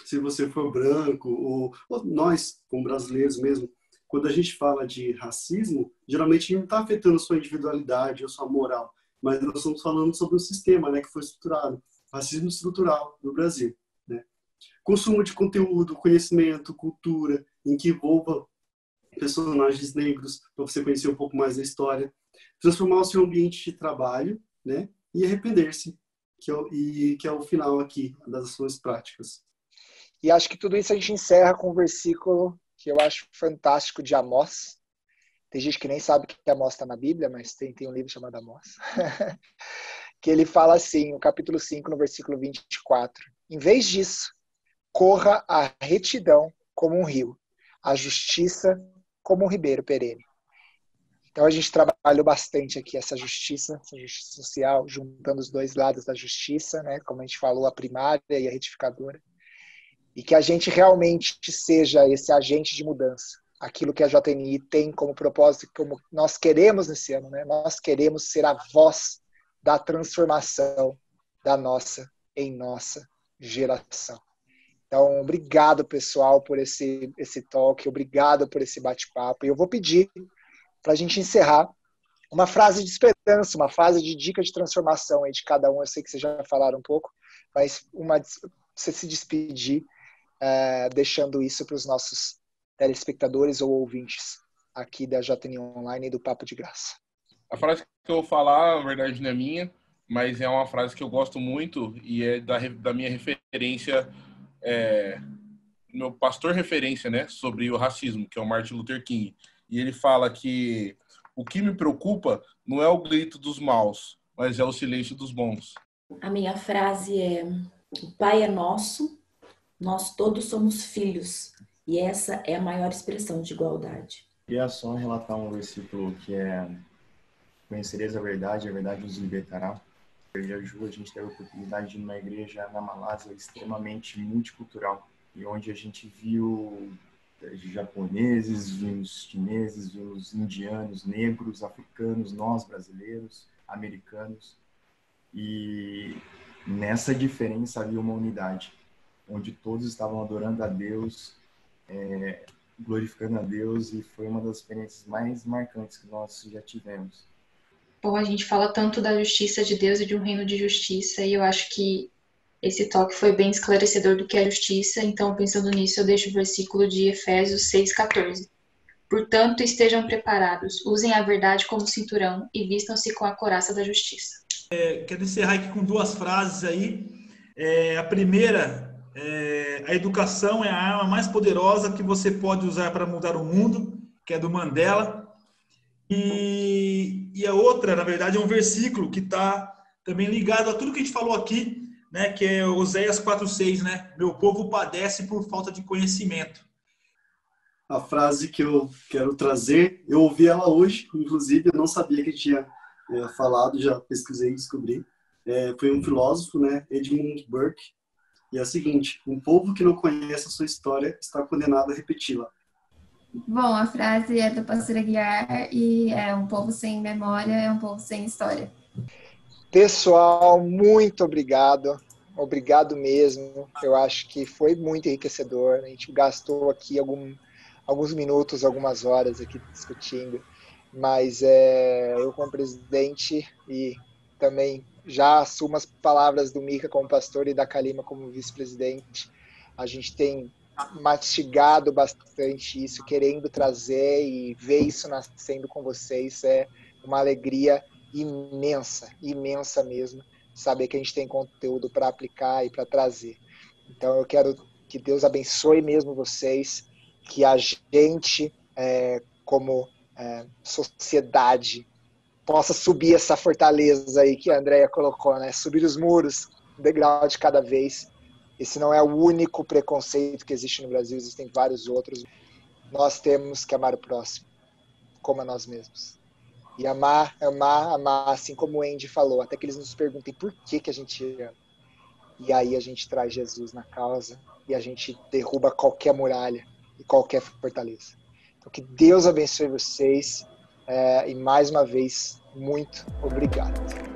se você for branco, ou nós, como brasileiros mesmo, quando a gente fala de racismo, geralmente não está afetando sua individualidade ou sua moral, mas nós estamos falando sobre um sistema, né, que foi estruturado, racismo estrutural no Brasil, né? Consumo de conteúdo, conhecimento, cultura, em que envolva personagens negros, para você conhecer um pouco mais da história, transformar o seu ambiente de trabalho, né, e arrepender-se, que é o final aqui das ações práticas. E acho que tudo isso a gente encerra com um versículo que eu acho fantástico de Amós. Tem gente que nem sabe que Amós está na Bíblia, mas tem um livro chamado Amós. Que ele fala assim, no capítulo 5, no versículo 24. Em vez disso, corra a retidão como um rio, a justiça como um ribeiro perene. Então a gente trabalhou bastante aqui essa justiça social, juntando os dois lados da justiça, né? Como a gente falou, a primária e a retificadora. E que a gente realmente seja esse agente de mudança. Aquilo que a JNI tem como propósito, como nós queremos nesse ano, né? Nós queremos ser a voz da transformação em nossa geração. Então, obrigado, pessoal, por esse talk, obrigado por esse bate-papo. E eu vou pedir para a gente encerrar uma frase de esperança, uma frase de dica de transformação aí de cada um. Eu sei que vocês já falaram um pouco, mas você se despedir, deixando isso para os nossos telespectadores ou ouvintes aqui da JNI Online e do Papo de Graça. A frase que eu vou falar, na verdade, não é minha, mas é uma frase que eu gosto muito e é da minha referência, meu pastor referência, né, sobre o racismo, que é o Martin Luther King. E ele fala que o que me preocupa não é o grito dos maus, mas é o silêncio dos bons. A minha frase é: o Pai é nosso, nós todos somos filhos. E essa é a maior expressão de igualdade. E é só relatar um versículo que é: conhecereis a verdade os libertará. Eu e a Ju, a gente teve a oportunidade de ir numa igreja na Malásia extremamente multicultural, e onde a gente viu japoneses, vimos chineses, vimos indianos, negros, africanos, nós brasileiros, americanos, e nessa diferença havia uma unidade, onde todos estavam adorando a Deus, glorificando a Deus, e foi uma das experiências mais marcantes que nós já tivemos. Bom, a gente fala tanto da justiça de Deus e de um reino de justiça, e eu acho que esse toque foi bem esclarecedor do que é justiça. Então, pensando nisso, eu deixo o versículo de Efésios 6,14. Portanto, estejam preparados, usem a verdade como cinturão e vistam-se com a couraça da justiça. Quero encerrar aqui com 2 frases aí. A primeira, a educação é a arma mais poderosa que você pode usar para mudar o mundo, que é do Mandela. E a outra, na verdade, é um versículo que está também ligado a tudo que a gente falou aqui, né, que é Oséias 4,6, né? Meu povo padece por falta de conhecimento. A frase que eu quero trazer, eu ouvi ela hoje, inclusive, eu não sabia que tinha falado, já pesquisei e descobri. Foi um filósofo, né, Edmund Burke, e é a seguinte: um povo que não conhece a sua história está condenado a repeti-la. Bom, a frase é do pastor Aguiar e é: um povo sem memória é um povo sem história. Pessoal, muito obrigado. Obrigado mesmo. Eu acho que foi muito enriquecedor. A gente gastou aqui alguns minutos, algumas horas aqui discutindo, mas eu como presidente e também já assumo as palavras do Mika como pastor e da Kalima como vice-presidente. A gente tem mastigado bastante isso, querendo trazer e ver isso nascendo com vocês. É uma alegria imensa, imensa mesmo, saber que a gente tem conteúdo para aplicar e para trazer. Então eu quero que Deus abençoe mesmo vocês, que a gente, como sociedade, possa subir essa fortaleza aí que a Andrea colocou, né? Subir os muros, um degrau de cada vez. Esse não é o único preconceito que existe no Brasil, existem vários outros. Nós temos que amar o próximo, como a nós mesmos. E amar, assim como o Andy falou, até que eles nos perguntem por que a gente ama. E aí a gente traz Jesus na causa e a gente derruba qualquer muralha e qualquer fortaleza. Então que Deus abençoe vocês e mais uma vez, muito obrigado.